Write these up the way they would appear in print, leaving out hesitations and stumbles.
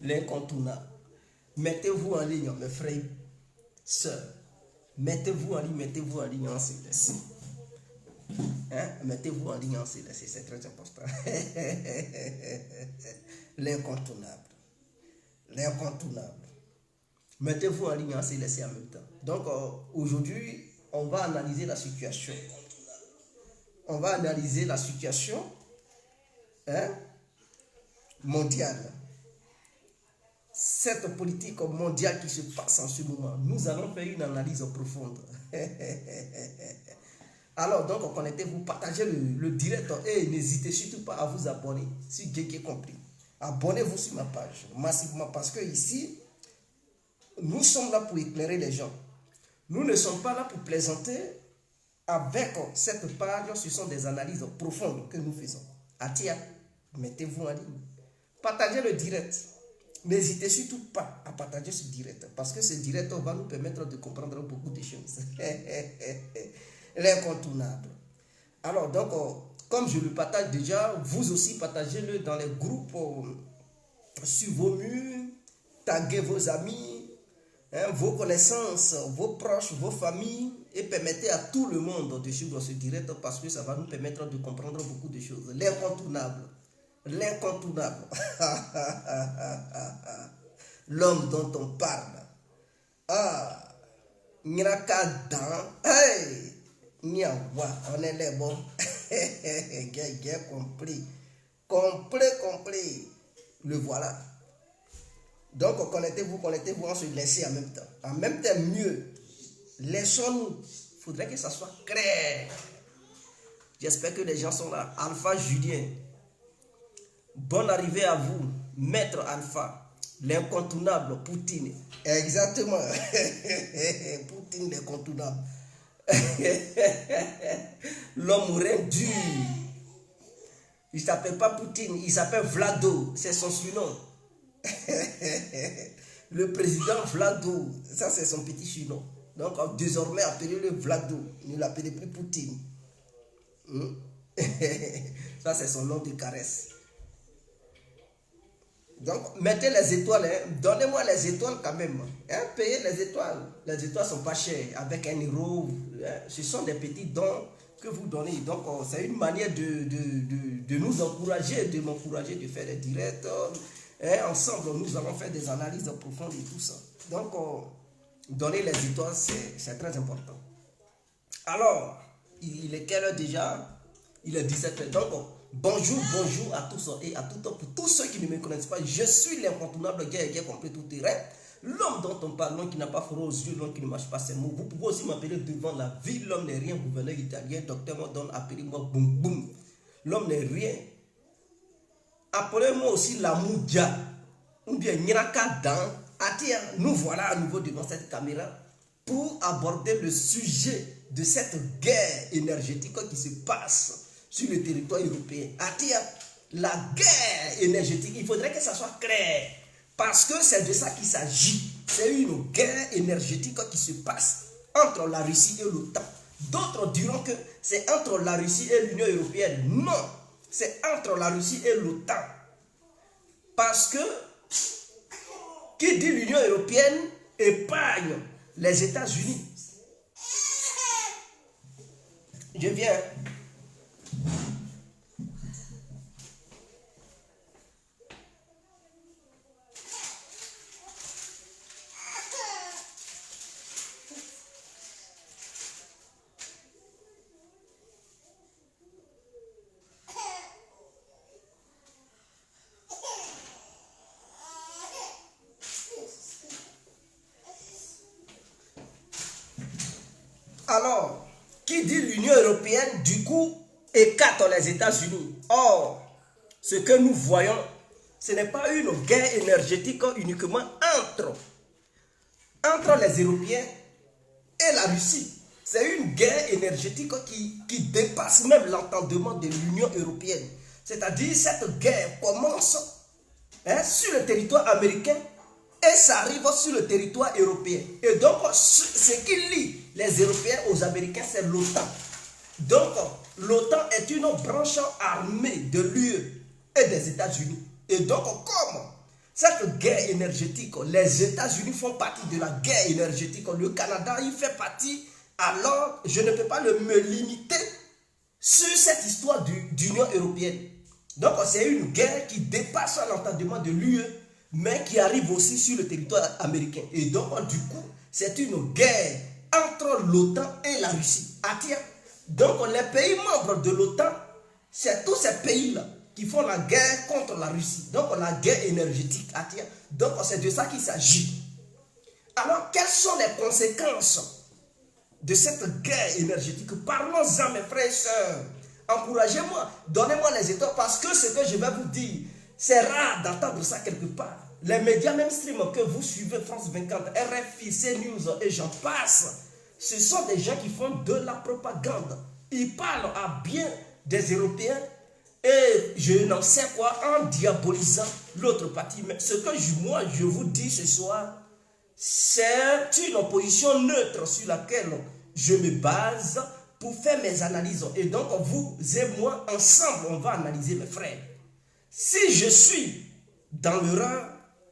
L'incontournable. Mettez-vous en ligne, mes frères, sœurs. Mettez-vous en ligne en CLC. Hein? Mettez-vous en ligne en CLC, c'est très important. L'incontournable. L'incontournable. Mettez-vous en ligne en CLC en même temps. Donc, aujourd'hui, on va analyser la situation. On va analyser la situation mondiale. Cette politique mondiale qui se passe en ce moment, nous allons faire une analyse profonde. Alors, donc, connectez-vous, partagez le direct et n'hésitez surtout pas à vous abonner, si Dieu qui est compris. Abonnez-vous sur ma page, massivement, parce que ici, nous sommes là pour éclairer les gens. Nous ne sommes pas là pour plaisanter. Avec cette page, ce sont des analyses profondes que nous faisons. Atia, mettez-vous en ligne. Partagez le direct. N'hésitez surtout pas à partager ce direct, parce que ce direct va nous permettre de comprendre beaucoup de choses. L'incontournable. Alors, donc, comme je le partage déjà, vous aussi partagez-le dans les groupes, sur vos murs, taguez vos amis, vos connaissances, vos proches, vos familles, et permettez à tout le monde de suivre ce direct, parce que ça va nous permettre de comprendre beaucoup de choses. L'incontournable. L'incontournable. L'homme dont on parle. Ah, hey, on est les bons. Compris. Compris. Le voilà. Donc, connectez-vous, on se laisse en même temps. En même temps, mieux. Laissons-nous. Il faudrait que ça soit clair. J'espère que les gens sont là. Alpha Julien. Bonne arrivée à vous, Maître Alpha, l'incontournable Poutine. Exactement. Poutine l'incontournable. L'homme dur. Il ne s'appelle pas Poutine, il s'appelle Vlado. C'est son surnom. Le président Vlado. Ça, c'est son petit surnom. Donc, désormais, appelez-le Vlado. Ne l'appelez plus Poutine. Ça, c'est son nom de caresse. Donc, mettez les étoiles, donnez-moi les étoiles quand même. Payez les étoiles. Les étoiles ne sont pas chères. Avec 1 euro, ce sont des petits dons que vous donnez. Donc, c'est une manière de nous encourager, de m'encourager de faire des directs. Ensemble, nous allons faire des analyses profondes et tout ça. Donc, donner les étoiles, c'est très important. Alors, il est quelle heure déjà? Il est 17h. Donc, bonjour à tous et à toutes. Pour tous ceux qui ne me connaissent pas, je suis l'incontournable qui a compris tout terrain. L'homme dont on parle, l'homme qui n'a pas froid aux yeux, l'homme qui ne marche pas ses mots. Vous pouvez aussi m'appeler devant la vie. L'homme n'est rien, gouverneur italien. Docteur Modon, appelez-moi boum boum. L'homme n'est rien. Appelez-moi aussi la Moudia. Ou bien Niraka Dan. Atia, nous voilà à nouveau devant cette caméra pour aborder le sujet de cette guerre énergétique qui se passe sur le territoire européen. Atia, la guerre énergétique, il faudrait que ça soit clair. Parce que c'est de ça qu'il s'agit. C'est une guerre énergétique qui se passe entre la Russie et l'OTAN. D'autres diront que c'est entre la Russie et l'Union européenne. Non, c'est entre la Russie et l'OTAN. Parce que, qui dit l'Union européenne épargne les États-Unis. Je viens. Alors, qui dit l'Union européenne, du coup, écarte les États-Unis. Or, ce que nous voyons, ce n'est pas une guerre énergétique uniquement entre les Européens et la Russie. C'est une guerre énergétique qui dépasse même l'entendement de l'Union européenne. C'est-à-dire, cette guerre commence sur le territoire américain et ça arrive sur le territoire européen. Et donc, ce qui lie les Européens aux Américains, c'est l'OTAN. Donc, l'OTAN est une branche armée de l'UE. et des États-Unis. Et donc, comme cette guerre énergétique, les États-Unis font partie de la guerre énergétique, le Canada, il fait partie, alors je ne peux pas me limiter sur cette histoire d'Union européenne. Donc, c'est une guerre qui dépasse l'entendement de l'UE, mais qui arrive aussi sur le territoire américain. Et donc, du coup, c'est une guerre entre l'OTAN et la Russie. Ah tiens, donc les pays membres de l'OTAN, c'est tous ces pays-là qui font la guerre contre la Russie. Donc, la guerre énergétique. Ah tiens, donc c'est de ça qu'il s'agit. Alors, quelles sont les conséquences de cette guerre énergétique? Parlons-en, mes frères et sœurs. Encouragez-moi, donnez-moi les étoiles, parce que ce que je vais vous dire, c'est rare d'entendre ça quelque part. Les médias mainstream que vous suivez, France 24, RFI, CNews et j'en passe, ce sont des gens qui font de la propagande. Ils parlent à bien des Européens et je n'en sais quoi en diabolisant l'autre partie. Mais ce que moi je vous dis ce soir, c'est une opposition neutre sur laquelle je me base pour faire mes analyses. Et donc, vous et moi, ensemble, on va analyser, mes frères. Si je suis dans le rang,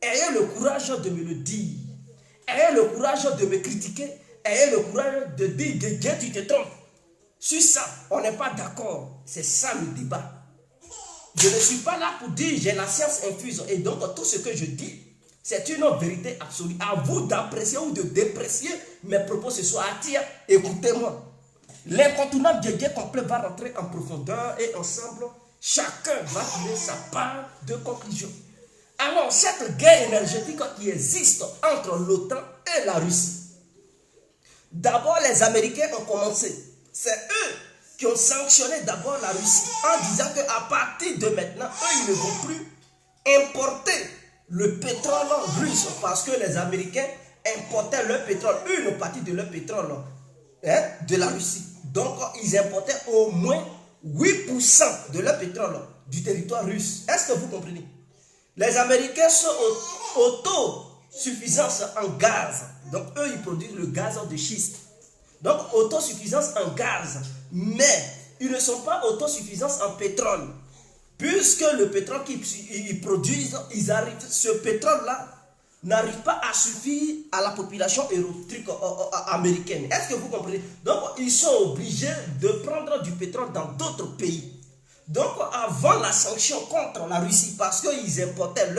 ayez le courage de me le dire. Ayez le courage de me critiquer. Ayez le courage de dire, Dieu, tu te trompes. Sur ça, on n'est pas d'accord. C'est ça le débat. Je ne suis pas là pour dire, j'ai la science infuse. Et donc, tout ce que je dis, c'est une vérité absolue. À vous d'apprécier ou de déprécier mes propos ce soir. Tiens, écoutez-moi. L'incontournable Dieu complet va rentrer en profondeur et ensemble, chacun va tirer sa part de conclusion. Alors, cette guerre énergétique qui existe entre l'OTAN et la Russie, d'abord les Américains ont commencé. C'est eux qui ont sanctionné d'abord la Russie en disant qu'à partir de maintenant, eux, ils ne vont plus importer le pétrole russe parce que les Américains importaient leur pétrole, une partie de leur pétrole de la Russie. Donc, ils importaient au moins 8% de leur pétrole du territoire russe. Est-ce que vous comprenez? Les Américains sont autosuffisance en gaz. Donc, eux, ils produisent le gaz de schiste. Donc, autosuffisance en gaz. Mais, ils ne sont pas autosuffisance en pétrole. Puisque le pétrole qu'ils produisent, ce pétrole-là n'arrive pas à suffire à la population électrique américaine. Est-ce que vous comprenez? Donc, ils sont obligés de prendre du pétrole dans d'autres pays. Donc, avant la sanction contre la Russie, parce qu'ils importaient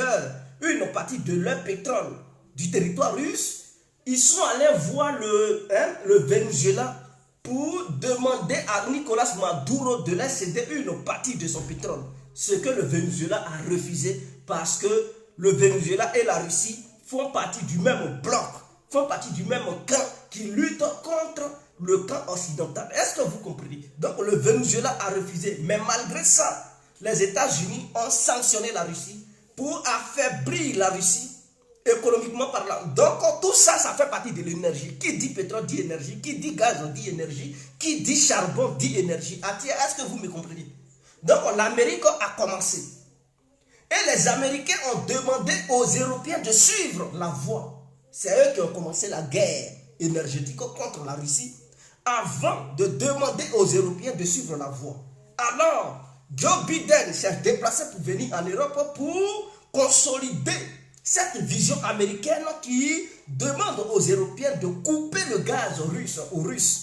une partie de leur pétrole du territoire russe, ils sont allés voir le Venezuela pour demander à Nicolas Maduro de leur céder une partie de son pétrole. Ce que le Venezuela a refusé parce que le Venezuela et la Russie font partie du même bloc, font partie du même camp qui lutte contre le camp occidental. Est-ce que vous comprenez? Donc le Venezuela a refusé. Mais malgré ça, les États-Unis ont sanctionné la Russie pour affaiblir la Russie économiquement parlant. Donc tout ça, ça fait partie de l'énergie. Qui dit pétrole dit énergie, qui dit gaz dit énergie, qui dit charbon dit énergie. Est-ce que vous me comprenez? Donc l'Amérique a commencé. Et les Américains ont demandé aux Européens de suivre la voie. C'est eux qui ont commencé la guerre énergétique contre la Russie avant de demander aux Européens de suivre la voie. Alors, Joe Biden s'est déplacé pour venir en Europe pour consolider cette vision américaine qui demande aux Européens de couper le gaz aux Russes.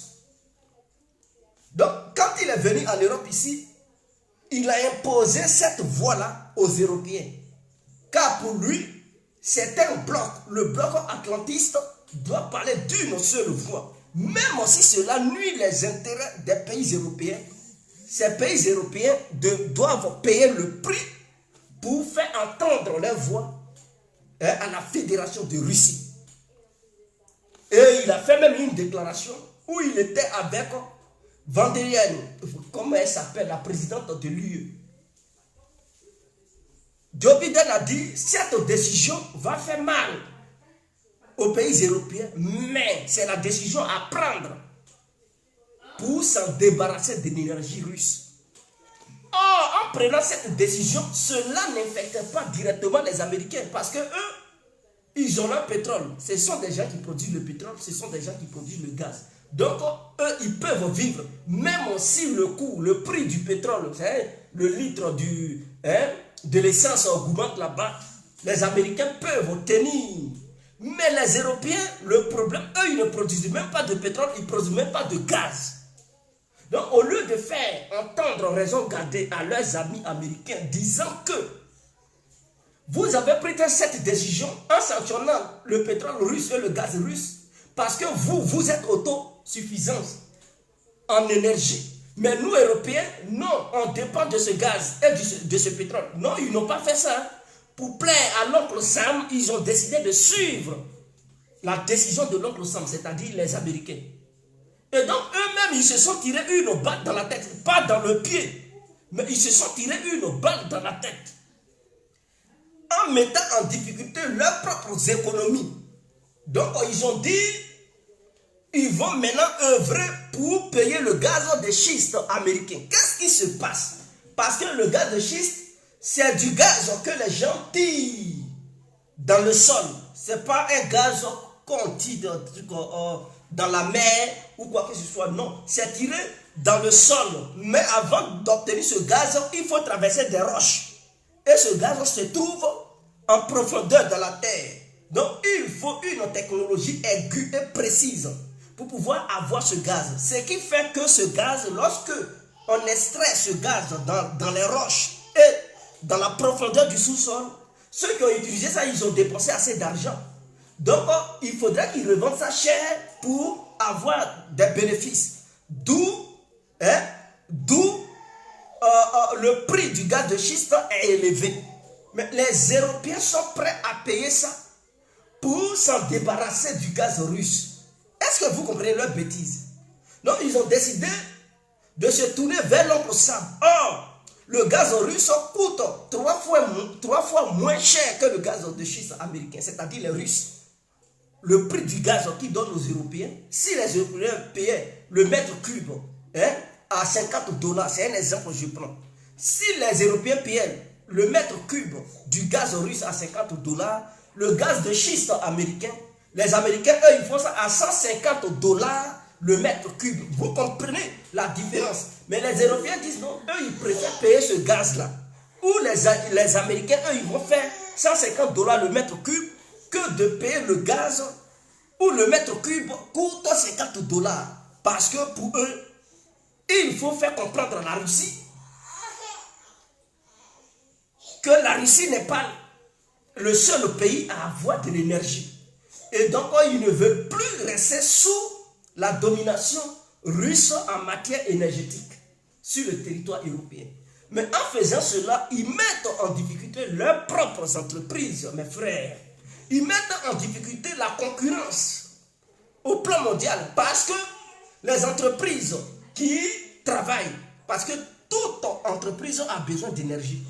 Donc, quand il est venu en Europe ici, il a imposé cette voie-là aux Européens. Car pour lui, c'est un bloc. Le bloc atlantiste doit parler d'une seule voix. Même si cela nuit les intérêts des pays européens, ces pays européens doivent payer le prix pour faire entendre leur voix à la Fédération de Russie. Et il a fait même une déclaration où il était avec Van der Leyen, comment elle s'appelle, la présidente de l'UE. Joe Biden a dit, cette décision va faire mal aux pays européens, mais c'est la décision à prendre pour s'en débarrasser de l'énergie russe. Or, en prenant cette décision, cela n'infecte pas directement les Américains, parce que eux, ils ont leur pétrole. Ce sont des gens qui produisent le pétrole, ce sont des gens qui produisent le gaz. Donc, eux, ils peuvent vivre, même si le coût, le prix du pétrole, le litre de l'essence augmente là-bas, les Américains peuvent tenir. Mais les Européens, le problème, eux, ils ne produisent même pas de pétrole, ils ne produisent même pas de gaz. Donc, au lieu de faire entendre raison garder à leurs amis américains disant que vous avez pris cette décision en sanctionnant le pétrole russe et le gaz russe parce que vous êtes autosuffisants en énergie. Mais nous, Européens, non, on dépend de ce gaz et de ce pétrole. Non, ils n'ont pas fait ça. Pour plaire à l'oncle Sam, ils ont décidé de suivre la décision de l'oncle Sam, c'est-à-dire les Américains. Et donc, eux-mêmes, ils se sont tirés une balle dans la tête, pas dans le pied, mais ils se sont tirés une balle dans la tête, en mettant en difficulté leurs propres économies. Donc, ils ont dit, ils vont maintenant œuvrer pour payer le gaz de schiste américain. Qu'est-ce qui se passe? Parce que le gaz de schiste, c'est du gaz que les gens tirent dans le sol. Ce n'est pas un gaz qu'on tire dans la mer ou quoi que ce soit. Non, c'est tiré dans le sol. Mais avant d'obtenir ce gaz, il faut traverser des roches. Et ce gaz se trouve en profondeur dans la terre. Donc, il faut une technologie aiguë et précise pour pouvoir avoir ce gaz. Ce qui fait que ce gaz, lorsque on extrait ce gaz dans les roches et dans la profondeur du sous-sol, ceux qui ont utilisé ça, ils ont dépensé assez d'argent. Donc, il faudrait qu'ils revendent ça cher pour avoir des bénéfices. D'où le prix du gaz de schiste est élevé. Mais les Européens sont prêts à payer ça pour s'en débarrasser du gaz russe. Est-ce que vous comprenez leur bêtise? Donc, ils ont décidé de se tourner vers l'oncle Sam. Or, le gaz russe coûte trois fois moins cher que le gaz de schiste américain, c'est-à-dire les Russes. Le prix du gaz qu'ils donnent aux Européens, si les Européens payaient le mètre cube à 50 $, c'est un exemple que je prends. Si les Européens payaient le mètre cube du gaz russe à 50 $, le gaz de schiste américain, les Américains, eux, ils font ça à 150 $ le mètre cube. Vous comprenez la différence? Mais les Européens disent non, eux, ils préfèrent payer ce gaz-là. Ou les Américains, eux, ils vont faire 150 $ le mètre cube que de payer le gaz où le mètre cube coûte 50 $. Parce que pour eux, il faut faire comprendre à la Russie que la Russie n'est pas le seul pays à avoir de l'énergie. Et donc, ils ne veulent plus rester sous la domination russe en matière énergétique sur le territoire européen. Mais en faisant cela, ils mettent en difficulté leurs propres entreprises, mes frères. Ils mettent en difficulté la concurrence au plan mondial parce que les entreprises qui travaillent, parce que toute entreprise a besoin d'énergie.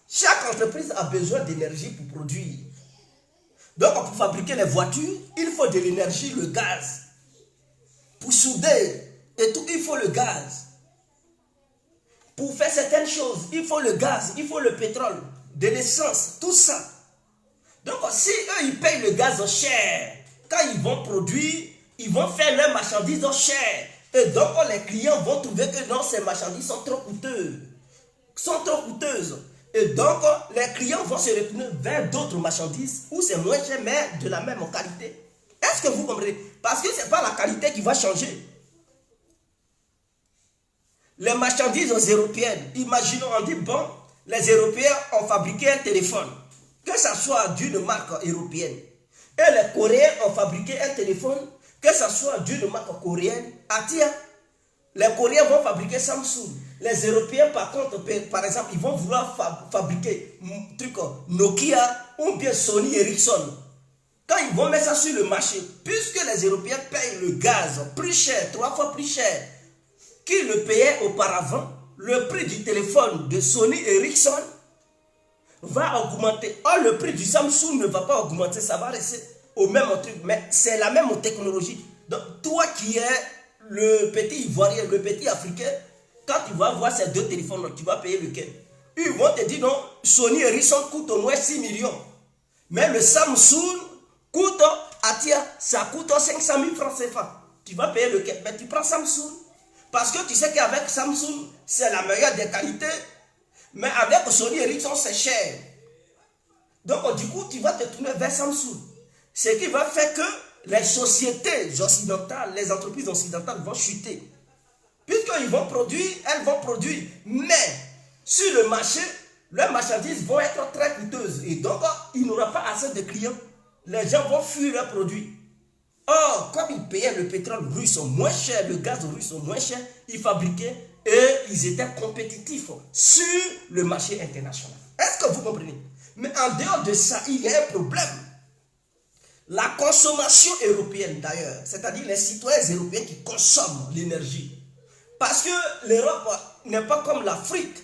Chaque entreprise a besoin d'énergie pour produire. Donc, pour fabriquer les voitures, il faut de l'énergie, le gaz. Pour souder et tout, il faut le gaz. Pour faire certaines choses, il faut le gaz, il faut le pétrole, de l'essence, tout ça. Donc, si eux, ils payent le gaz cher, quand ils vont produire, ils vont faire leurs marchandises cher. Et donc, les clients vont trouver que non, ces marchandises sont trop coûteuses. Et donc, les clients vont se retourner vers d'autres marchandises où c'est moins cher, mais de la même qualité. Est-ce que vous comprenez? Parce que ce n'est pas la qualité qui va changer. Les marchandises européennes, imaginons, on dit, bon, les Européens ont fabriqué un téléphone, que ce soit d'une marque européenne. Et les Coréens ont fabriqué un téléphone, que ce soit d'une marque coréenne. Ah tiens, les Coréens vont fabriquer Samsung. Les Européens, par contre, par exemple, ils vont vouloir fabriquer Nokia ou bien Sony Ericsson. Quand ils vont mettre ça sur le marché, puisque les Européens payent le gaz plus cher, 3 fois plus cher qu'ils le payaient auparavant, le prix du téléphone de Sony Ericsson va augmenter. Or, le prix du Samsung ne va pas augmenter, ça va rester au même truc, mais c'est la même technologie. Donc, toi qui es le petit Ivoirien, le petit Africain, quand tu vas voir ces deux téléphones, tu vas payer lequel? Ils vont te dire non, Sony Ericsson coûte au moins 6 millions. Mais le Samsung coûte, ça coûte 500 000 francs CFA. Tu vas payer lequel? Mais tu prends Samsung. Parce que tu sais qu'avec Samsung, c'est la meilleure des qualités. Mais avec Sony Ericsson, c'est cher. Donc, du coup, tu vas te tourner vers Samsung. Ce qui va faire que les sociétés occidentales, les entreprises occidentales vont chuter. Puisqu'ils vont produire, elles vont produire. Mais, sur le marché, leurs marchandises vont être très coûteuses. Et donc, il n'y aura pas assez de clients. Les gens vont fuir leurs produits. Or, comme ils payaient le pétrole russe moins cher, le gaz russe moins cher, ils fabriquaient et ils étaient compétitifs sur le marché international. Est-ce que vous comprenez? Mais en dehors de ça, il y a un problème. La consommation européenne d'ailleurs, c'est-à-dire les citoyens européens qui consomment l'énergie. Parce que l'Europe n'est pas comme l'Afrique.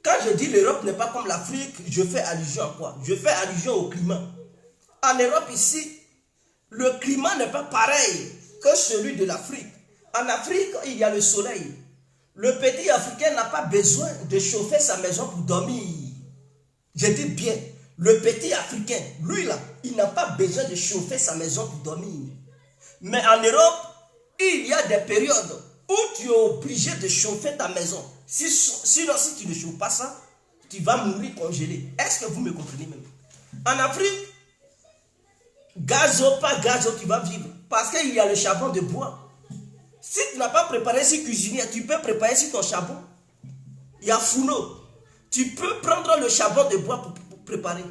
Quand je dis l'Europe n'est pas comme l'Afrique, je fais allusion à quoi? Je fais allusion au climat. En Europe ici, le climat n'est pas pareil que celui de l'Afrique. En Afrique, il y a le soleil. Le petit Africain n'a pas besoin de chauffer sa maison pour dormir. Je dis bien, le petit Africain, lui là, il n'a pas besoin de chauffer sa maison pour dormir. Mais en Europe, il y a des périodes où tu es obligé de chauffer ta maison. Sinon, si tu ne chauffes pas ça, tu vas mourir congelé. Est-ce que vous me comprenez même? En Afrique, gazo, pas gazo, tu vas vivre. Parce qu'il y a le charbon de bois. Si tu n'as pas préparé sur cuisinier, tu peux préparer sur ton charbon. Il y a fourneau. Tu peux prendre le charbon de bois pour préparer.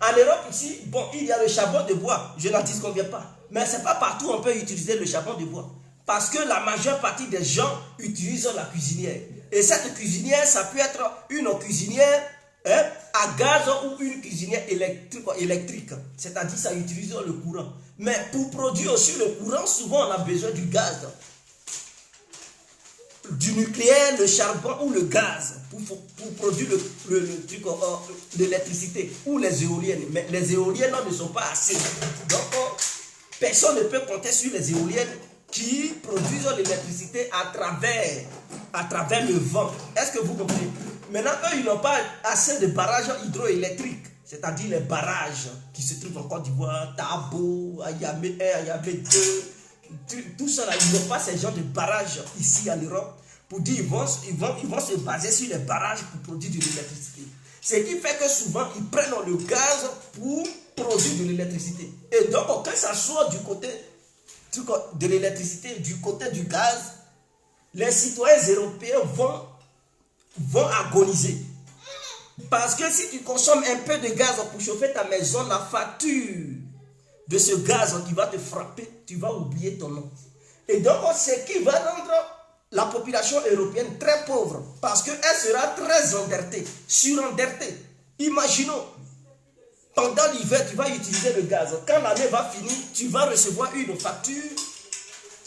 En Europe ici, bon, il y a le charbon de bois. Je n'en disconviens pas. Mais ce n'est pas partout on peut utiliser le charbon de bois. Parce que la majeure partie des gens utilisent la cuisinière. Et cette cuisinière, ça peut être une cuisinière à gaz ou une cuisinière électrique. C'est-à-dire ça utilise le courant. Mais pour produire aussi le courant, souvent on a besoin du gaz. Du nucléaire, le charbon ou le gaz pour produire l'électricité ou les éoliennes. Mais les éoliennes ne sont pas assez. Donc, personne ne peut compter sur les éoliennes qui produisent l'électricité à travers le vent. Est-ce que vous comprenez? Maintenant, eux, ils n'ont pas assez de barrages hydroélectriques, c'est-à-dire les barrages qui se trouvent en Côte d'Ivoire, Tabo, Ayamé 1, Ayamé 2, tout ça là, ils n'ont pas ces genres de barrages ici en Europe pour dire ils vont se baser sur les barrages pour produire de l'électricité. Ce qui fait que souvent ils prennent le gaz pour produire de l'électricité. Et donc quand ça soit du côté de l'électricité, du côté du gaz, les citoyens européens vont agoniser. Parce que si tu consommes un peu de gaz pour chauffer ta maison, la facture de ce gaz qui va te frapper, tu vas oublier ton nom. Et donc, ce qui va rendre la population européenne très pauvre, parce qu'elle sera très endettée, surendettée. Imaginons, pendant l'hiver, tu vas utiliser le gaz. Quand l'année va finir, tu vas recevoir une facture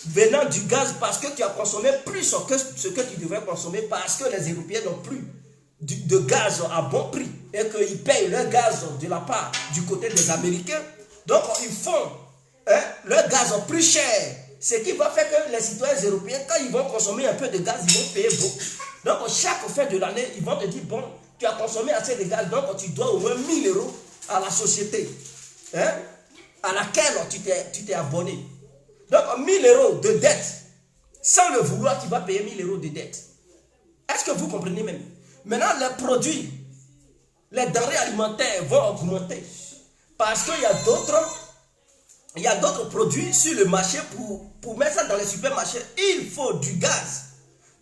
venant du gaz parce que tu as consommé plus que ce que tu devrais consommer parce que les Européens n'ont plus de gaz à bon prix et qu'ils payent leur gaz de la part du côté des Américains. Donc, ils font leur gaz plus cher. Ce qui va faire que les citoyens européens, quand ils vont consommer un peu de gaz, ils vont payer beaucoup. Donc, chaque fin de l'année, ils vont te dire, bon, tu as consommé assez de gaz, donc tu dois au moins 1000 € à la société à laquelle tu t'es abonné. Donc, 1000 € de dette. Sans le vouloir, tu vas payer 1000 € de dette. Est-ce que vous comprenez même? Maintenant, les produits, les denrées alimentaires vont augmenter. Parce qu'il y a d'autres produits sur le marché pour mettre ça dans les supermarchés. Il faut du gaz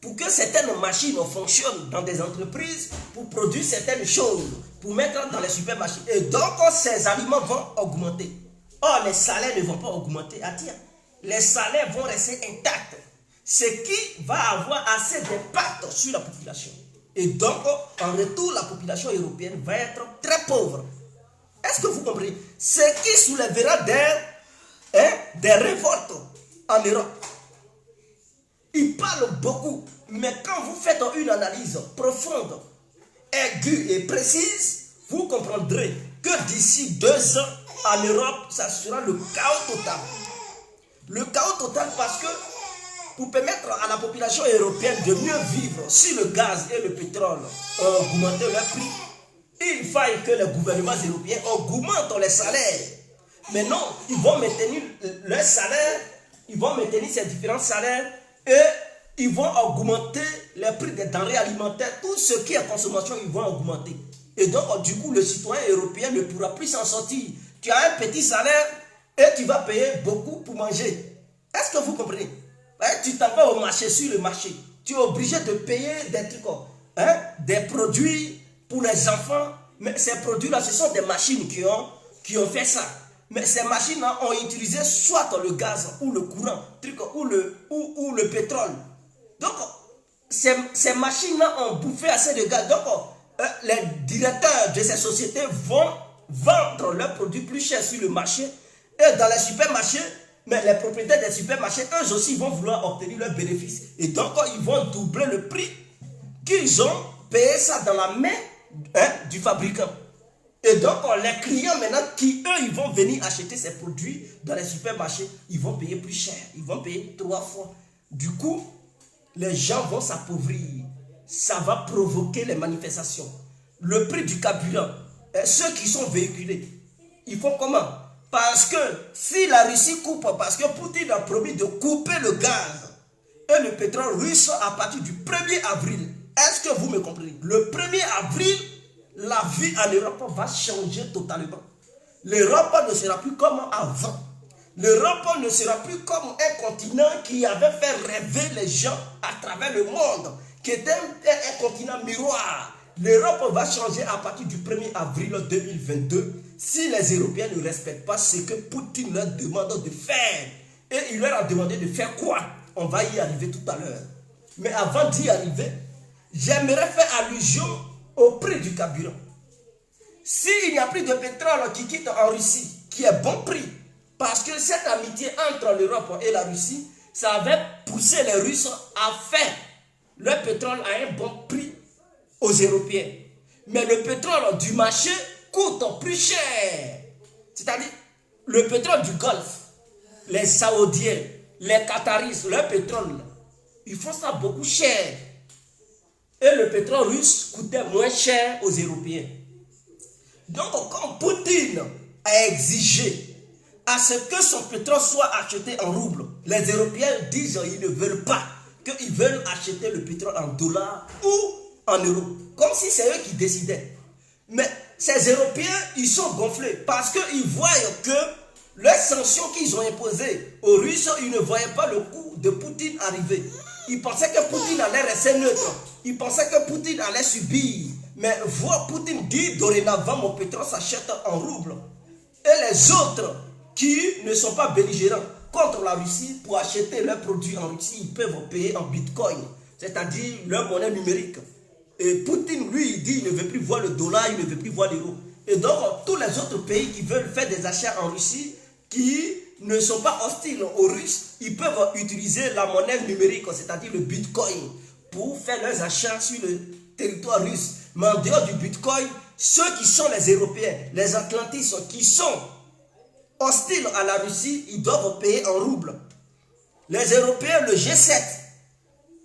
pour que certaines machines fonctionnent dans des entreprises pour produire certaines choses, pour mettre dans les supermarchés. Et donc, ces aliments vont augmenter. Or, les salaires ne vont pas augmenter. Ah tiens, les salaires vont rester intacts. Ce qui va avoir assez d'impact sur la population. Et donc, en retour, la population européenne va être très pauvre. Est-ce que vous comprenez? Ce qui soulèvera des révoltes en Europe. Ils parlent beaucoup, mais quand vous faites une analyse profonde, aiguë et précise, vous comprendrez que d'ici 2 ans, en Europe, ça sera le chaos total. Le chaos total parce que pour permettre à la population européenne de mieux vivre si le gaz et le pétrole augmentent leur prix, il faille que les gouvernements européens augmentent les salaires. Mais non, ils vont maintenir leurs salaires, ils vont maintenir ces différents salaires et ils vont augmenter les prix des denrées alimentaires. Tout ce qui est consommation, ils vont augmenter. Et donc, du coup, le citoyen européen ne pourra plus s'en sortir. Tu as un petit salaire et tu vas payer beaucoup pour manger. Est-ce que vous comprenez? Tu t'en vas au marché, sur le marché. Tu es obligé de payer des trucs, des produits pour les enfants. Mais ces produits-là, ce sont des machines qui ont fait ça. Mais ces machines-là ont utilisé soit le gaz ou le courant, ou le pétrole. Donc, ces machines-là ont bouffé assez de gaz. Donc, les directeurs de ces sociétés vont vendre leurs produits plus chers sur le marché. Et dans les supermarchés, mais les propriétaires des supermarchés, eux aussi, vont vouloir obtenir leurs bénéfices. Et donc, ils vont doubler le prix qu'ils ont payé ça dans la main du fabricant. Et donc, les clients maintenant qui, eux, ils vont venir acheter ces produits dans les supermarchés, ils vont payer plus cher. Ils vont payer 3 fois. Du coup, les gens vont s'appauvrir. Ça va provoquer les manifestations. Le prix du carburant, ceux qui sont véhiculés, ils font comment? Parce que si la Russie coupe, parce que Poutine a promis de couper le gaz et le pétrole russe à partir du 1er avril. Est-ce que vous me comprenez? Le 1er avril, la vie en Europe va changer totalement. L'Europe ne sera plus comme avant. L'Europe ne sera plus comme un continent qui avait fait rêver les gens à travers le monde, qui était un continent miroir. L'Europe va changer à partir du 1er avril 2022 si les Européens ne respectent pas ce que Poutine leur demande de faire. Et il leur a demandé de faire quoi? On va y arriver tout à l'heure. Mais avant d'y arriver, j'aimerais faire allusion au prix du carburant. S'il n'y a plus de pétrole qui quitte en Russie, qui est bon prix, parce que cette amitié entre l'Europe et la Russie, ça avait poussé les Russes à faire le pétrole à un bon prix aux Européens. Mais le pétrole du marché coûte plus cher. C'est-à-dire, le pétrole du Golfe, les Saoudiens, les Qataris, le pétrole, ils font ça beaucoup cher. Et le pétrole russe coûtait moins cher aux Européens. Donc, quand Poutine a exigé à ce que son pétrole soit acheté en roubles, les Européens disent qu'ils ne veulent pas, qu'ils veulent acheter le pétrole en dollars ou en euros. Comme si c'est eux qui décidaient. Mais ces Européens, ils sont gonflés parce qu'ils voient que les sanctions qu'ils ont imposées aux Russes, ils ne voyaient pas le coup de Poutine arriver. Ils pensaient que Poutine allait rester neutre. Ils pensaient que Poutine allait subir. Mais voir Poutine dit dorénavant, mon pétrole s'achète en roubles. Et les autres qui ne sont pas belligérants contre la Russie, pour acheter leurs produits en Russie, ils peuvent payer en bitcoin, c'est-à-dire leur monnaie numérique. Et Poutine, lui, il dit qu'il ne veut plus voir le dollar, il ne veut plus voir l'euro. Et donc, tous les autres pays qui veulent faire des achats en Russie, qui ne sont pas hostiles aux Russes, ils peuvent utiliser la monnaie numérique, c'est-à-dire le bitcoin, pour faire leurs achats sur le territoire russe. Mais en dehors du bitcoin, ceux qui sont les Européens, les Atlantistes, qui sont hostiles à la Russie, ils doivent payer en roubles. Les Européens, le G7,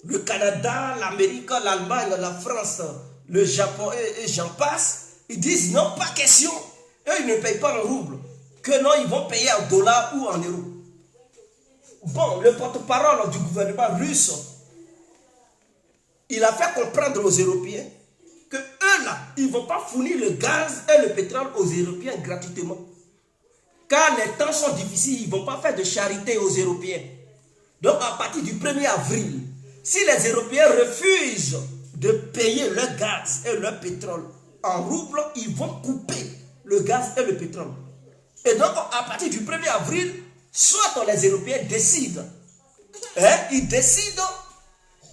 le Canada, l'Amérique, l'Allemagne, la France, le Japon et j'en passe, ils disent non, pas question. Eux, ils ne payent pas en roubles. Que non, ils vont payer en dollars ou en euros. Bon, le porte-parole du gouvernement russe, il a fait comprendre aux Européens que eux là, ils ne vont pas fournir le gaz et le pétrole aux Européens gratuitement. Car les temps sont difficiles, ils ne vont pas faire de charité aux Européens. Donc à partir du 1er avril, si les Européens refusent de payer leur gaz et leur pétrole en roubles, ils vont couper le gaz et le pétrole. Et donc à partir du 1er avril, soit les Européens décident, ils décident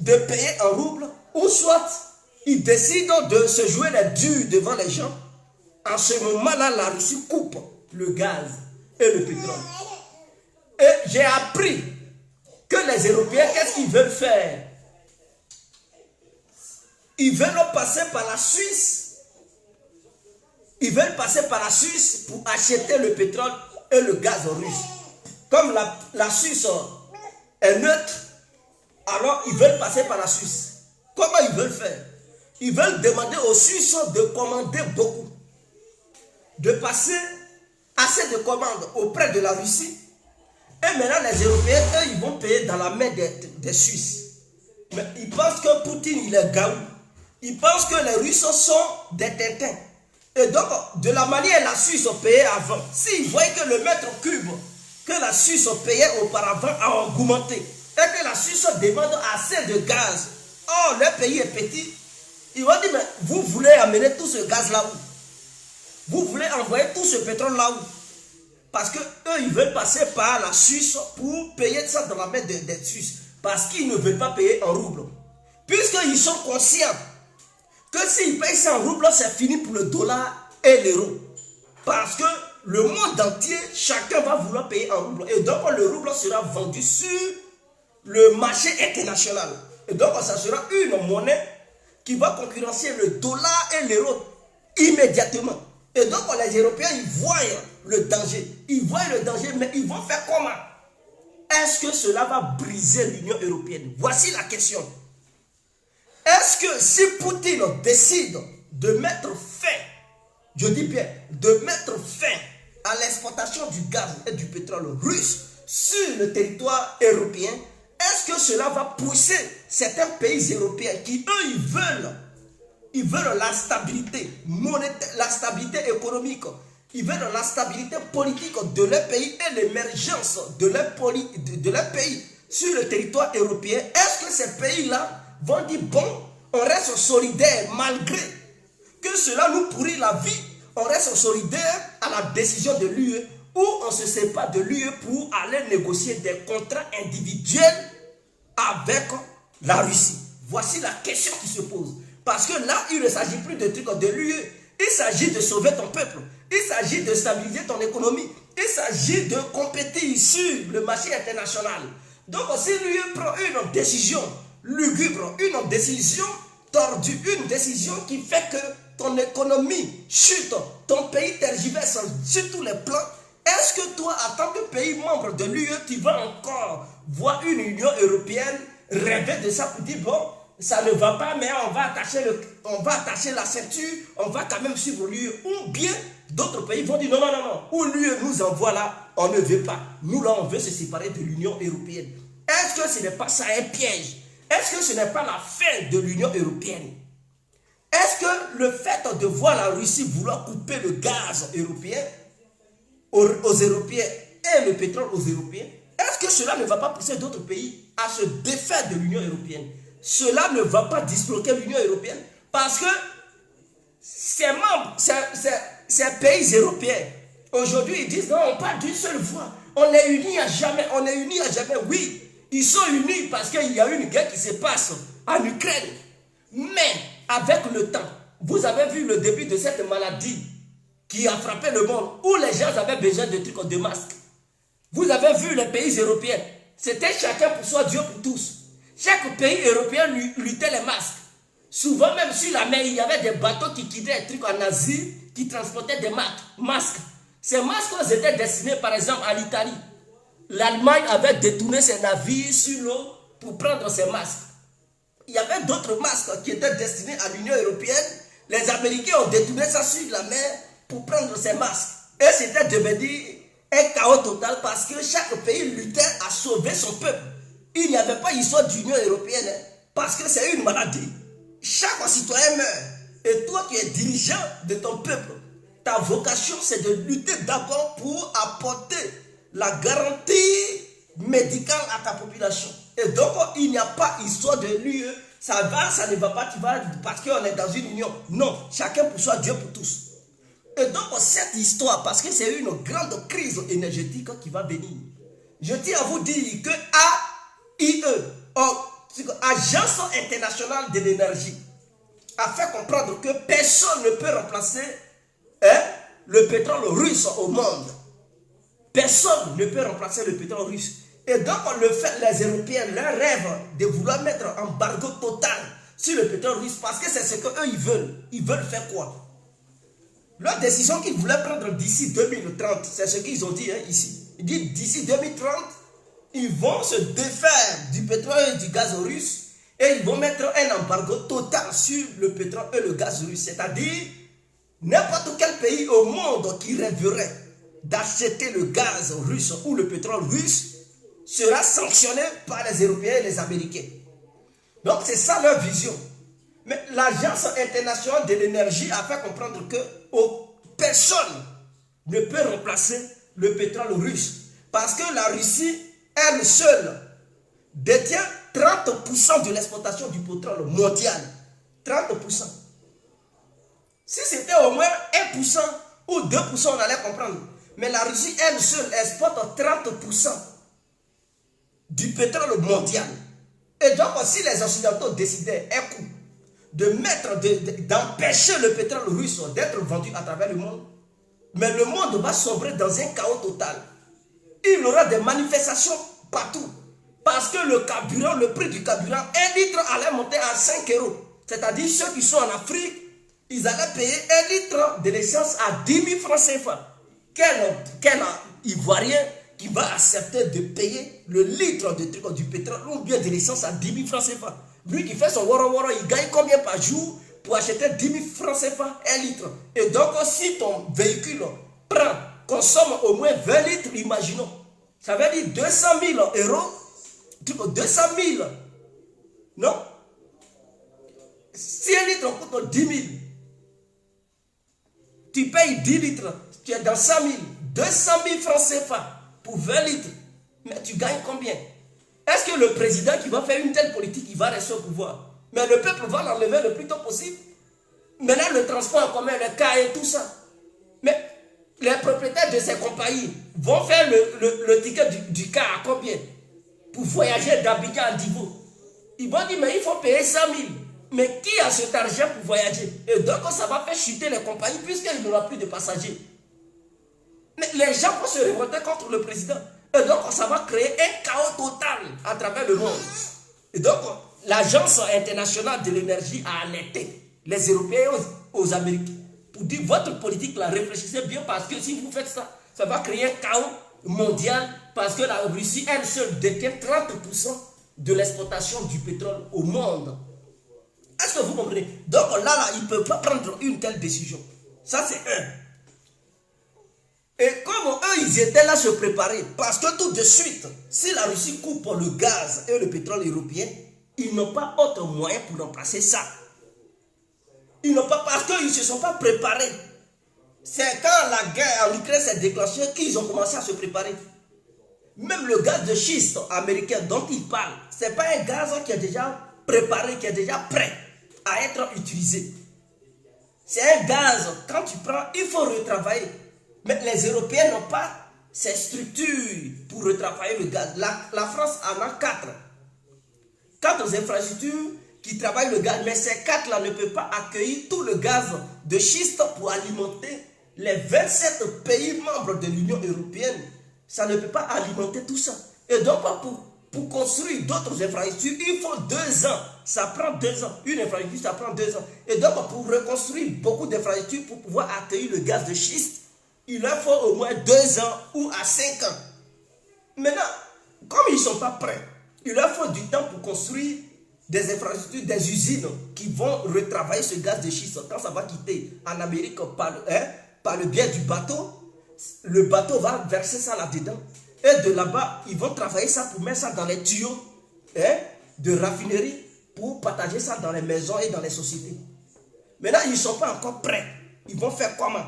de payer en roubles, ou soit ils décident de se jouer les durs devant les gens. En ce moment-là, la Russie coupe le gaz et le pétrole. Et j'ai appris que les Européens, qu'est-ce qu'ils veulent faire? Ils veulent passer par la Suisse. Ils veulent passer par la Suisse pour acheter le pétrole et le gaz russe. Comme la Suisse est neutre, alors ils veulent passer par la Suisse. Comment ils veulent faire? Ils veulent demander aux Suisses de commander beaucoup. De passer assez de commandes auprès de la Russie. Et maintenant, les Européens, eux, ils vont payer dans la main des Suisses. Mais ils pensent que Poutine, il est gaou. Ils pensent que les Russes sont des tintins. Et donc, de la manière la Suisse payait avant, s'ils voyaient que le mètre cube que la Suisse payait auparavant a augmenté, et que la Suisse demande assez de gaz, or le pays est petit, ils vont dire, mais vous voulez amener tout ce gaz là où? Vous voulez envoyer tout ce pétrole là où? Parce qu'eux, ils veulent passer par la Suisse pour payer ça dans la main des Suisses. Parce qu'ils ne veulent pas payer en rouble. Puisqu'ils sont conscients que s'ils payent ça en rouble, c'est fini pour le dollar et l'euro. Parce que le monde entier, chacun va vouloir payer en rouble. Et donc, le rouble sera vendu sur le marché international. Et donc, ça sera une monnaie qui va concurrencer le dollar et l'euro immédiatement. Et donc, les Européens, ils voient le danger. Ils voient le danger, mais ils vont faire comment? Est-ce que cela va briser l'Union européenne? Voici la question. Est-ce que si Poutine décide de mettre fin, je dis bien, de mettre fin à l'exportation du gaz et du pétrole russe sur le territoire européen, est-ce que cela va pousser certains pays européens qui, eux, ils veulent la stabilité monétaire, la stabilité économique, ils veulent la stabilité politique de leur pays et l'émergence de leur pays sur le territoire européen? Est-ce que ces pays-là vont dire, bon, on reste solidaire malgré que cela nous pourrit la vie, on reste solidaire à la décision de l'UE, ou on se sépare de l'UE pour aller négocier des contrats individuels avec la Russie? Voici la question qui se pose. Parce que là, il ne s'agit plus de trucs de l'UE, il s'agit de sauver ton peuple, il s'agit de stabiliser ton économie, il s'agit de compétir sur le marché international. Donc si l'UE prend une décision lugubre, une décision tordue, une décision qui fait que ton économie chute, ton pays tergiverse sur tous les plans, est-ce que toi, en tant que pays membre de l'UE, tu vas encore voir une Union européenne rêver de ça pour dire, bon, ça ne va pas, mais on va attacher la ceinture, on va quand même suivre l'UE. Ou bien, d'autres pays vont dire, non, non, non, non, où l'UE nous envoie là, on ne veut pas. Nous là, on veut se séparer de l'Union européenne. Est-ce que ce n'est pas ça un piège? Est-ce que ce n'est pas la fin de l'Union européenne? Est-ce que le fait de voir la Russie vouloir couper le gaz européen aux Européens et le pétrole aux Européens, est-ce que cela ne va pas pousser d'autres pays à se défaire de l'Union européenne? Cela ne va pas disloquer l'Union européenne parce que ces membres, ces pays européens, aujourd'hui ils disent non, on parle d'une seule voix, on est unis à jamais, on est unis à jamais. Oui, ils sont unis parce qu'il y a une guerre qui se passe en Ukraine. Mais avec le temps, vous avez vu le début de cette maladie qui a frappé le monde, où les gens avaient besoin de trucs, de masques. Vous avez vu les pays européens, c'était chacun pour soi, Dieu pour tous. Chaque pays européen luttait les masques. Souvent même sur la mer, il y avait des bateaux qui quittaient des trucs en Asie, qui transportaient des masques. Ces masques étaient destinés par exemple à l'Italie. L'Allemagne avait détourné ses navires sur l'eau pour prendre ces masques. Il y avait d'autres masques qui étaient destinés à l'Union européenne. Les Américains ont détourné ça sur la mer pour prendre ces masques. Et c'était devenu un chaos total parce que chaque pays luttait à sauver son peuple. Il n'y avait pas histoire d'Union européenne parce que c'est une maladie. Chaque citoyen meurt. Et toi, tu es dirigeant de ton peuple. Ta vocation, c'est de lutter d'abord pour apporter la garantie médicale à ta population. Et donc, il n'y a pas histoire de l'UE. Ça va, ça ne va pas, tu vas parce qu'on est dans une union. Non, chacun pour soi, Dieu pour tous. Et donc, cette histoire, parce que c'est une grande crise énergétique qui va venir. Je tiens à vous dire que AIE, Agence internationale de l'énergie, a fait comprendre que personne ne peut remplacer le pétrole russe au monde. Personne ne peut remplacer le pétrole russe. Et donc, les Européens, leur rêve de vouloir mettre un embargo total sur le pétrole russe, parce que c'est ce qu'eux, ils veulent. Ils veulent faire quoi? Leur décision qu'ils voulaient prendre d'ici 2030, c'est ce qu'ils ont dit ici. Ils disent d'ici 2030, ils vont se défaire du pétrole et du gaz russe et ils vont mettre un embargo total sur le pétrole et le gaz russe. C'est-à-dire, n'importe quel pays au monde qui rêverait d'acheter le gaz russe ou le pétrole russe sera sanctionné par les Européens et les Américains. Donc c'est ça leur vision. Mais l'Agence internationale de l'énergie a fait comprendre que personne ne peut remplacer le pétrole russe. Parce que la Russie, elle seule, détient 30% de l'exportation du pétrole mondial. 30%. Si c'était au moins 1% ou 2%, on allait comprendre. Mais la Russie, elle seule, exporte 30% du pétrole mondial. Et donc, si les Occidentaux décidaient un coup d'empêcher le pétrole russe d'être vendu à travers le monde, mais le monde va sombrer dans un chaos total. Il y aura des manifestations partout. Parce que le carburant, le prix du carburant, 1 litre allait monter à 5 €. C'est-à-dire ceux qui sont en Afrique, ils allaient payer 1 litre de l'essence à 10 000 francs CFA. Quel Ivoirien qui va accepter de payer le litre du pétrole ou bien de l'essence à 10 000 francs CFA? Lui qui fait son woro, il gagne combien par jour pour acheter 10 000 francs CFA 1 litre? Et donc si ton véhicule consomme au moins 20 litres, imaginons, ça veut dire 200 000 €, 200 000, non? Si 1 litre coûte 10 000, tu payes 10 litres, tu es dans 100 000, 200 000 francs CFA pour 20 litres. Mais tu gagnes combien? Est-ce que le président qui va faire une telle politique, il va rester au pouvoir? Mais le peuple va l'enlever le plus tôt possible. Maintenant, le transport en commun, le car et tout ça. Mais les propriétaires de ces compagnies vont faire le ticket du car à combien? Pour voyager d'Abidjan à Divo. Ils vont dire, mais il faut payer 100 000. Mais qui a cet argent pour voyager? Et donc, ça va faire chuter les compagnies puisqu'il n'y aura plus de passagers. Mais les gens vont se révolter contre le président. Et donc, ça va créer un chaos total à travers le monde. Et donc, l'Agence internationale de l'énergie a alerté les Européens aux Américains pour dire, votre politique, là, réfléchissez bien parce que si vous faites ça, ça va créer un chaos mondial parce que la Russie, elle seule, détient 30% de l'exportation du pétrole au monde. Est-ce que vous comprenez? Donc là, il ne peut pas prendre une telle décision. Ça, c'est un. Et comme eux, ils étaient là se préparer, parce que tout de suite, si la Russie coupe le gaz et le pétrole européen, ils n'ont pas autre moyen pour remplacer ça. Ils n'ont pas, parce qu'ils ne se sont pas préparés. C'est quand la guerre en Ukraine s'est déclenchée qu'ils ont commencé à se préparer. Même le gaz de schiste américain dont ils parlent, ce n'est pas un gaz qui est déjà préparé, qui est déjà prêt à être utilisé. C'est un gaz, quand tu prends, il faut retravailler. Mais les Européens n'ont pas ces structures pour retravailler le gaz. La France en a 4. 4 infrastructures qui travaillent le gaz. Mais ces 4-là ne peuvent pas accueillir tout le gaz de schiste pour alimenter les 27 pays membres de l'Union européenne. Ça ne peut pas alimenter tout ça. Et donc, pour construire d'autres infrastructures, il faut 2 ans. Ça prend 2 ans. Une infrastructure, ça prend 2 ans. Et donc, pour reconstruire beaucoup d'infrastructures, pour pouvoir accueillir le gaz de schiste, il leur faut au moins 2 ans ou à 5 ans. Maintenant, comme ils ne sont pas prêts, il leur faut du temps pour construire des infrastructures, des usines qui vont retravailler ce gaz de schiste. Quand ça va quitter en Amérique par le biais du bateau, le bateau va verser ça là-dedans. Et de là-bas, ils vont travailler ça pour mettre ça dans les tuyaux de raffinerie pour partager ça dans les maisons et dans les sociétés. Maintenant, ils ne sont pas encore prêts. Ils vont faire comment?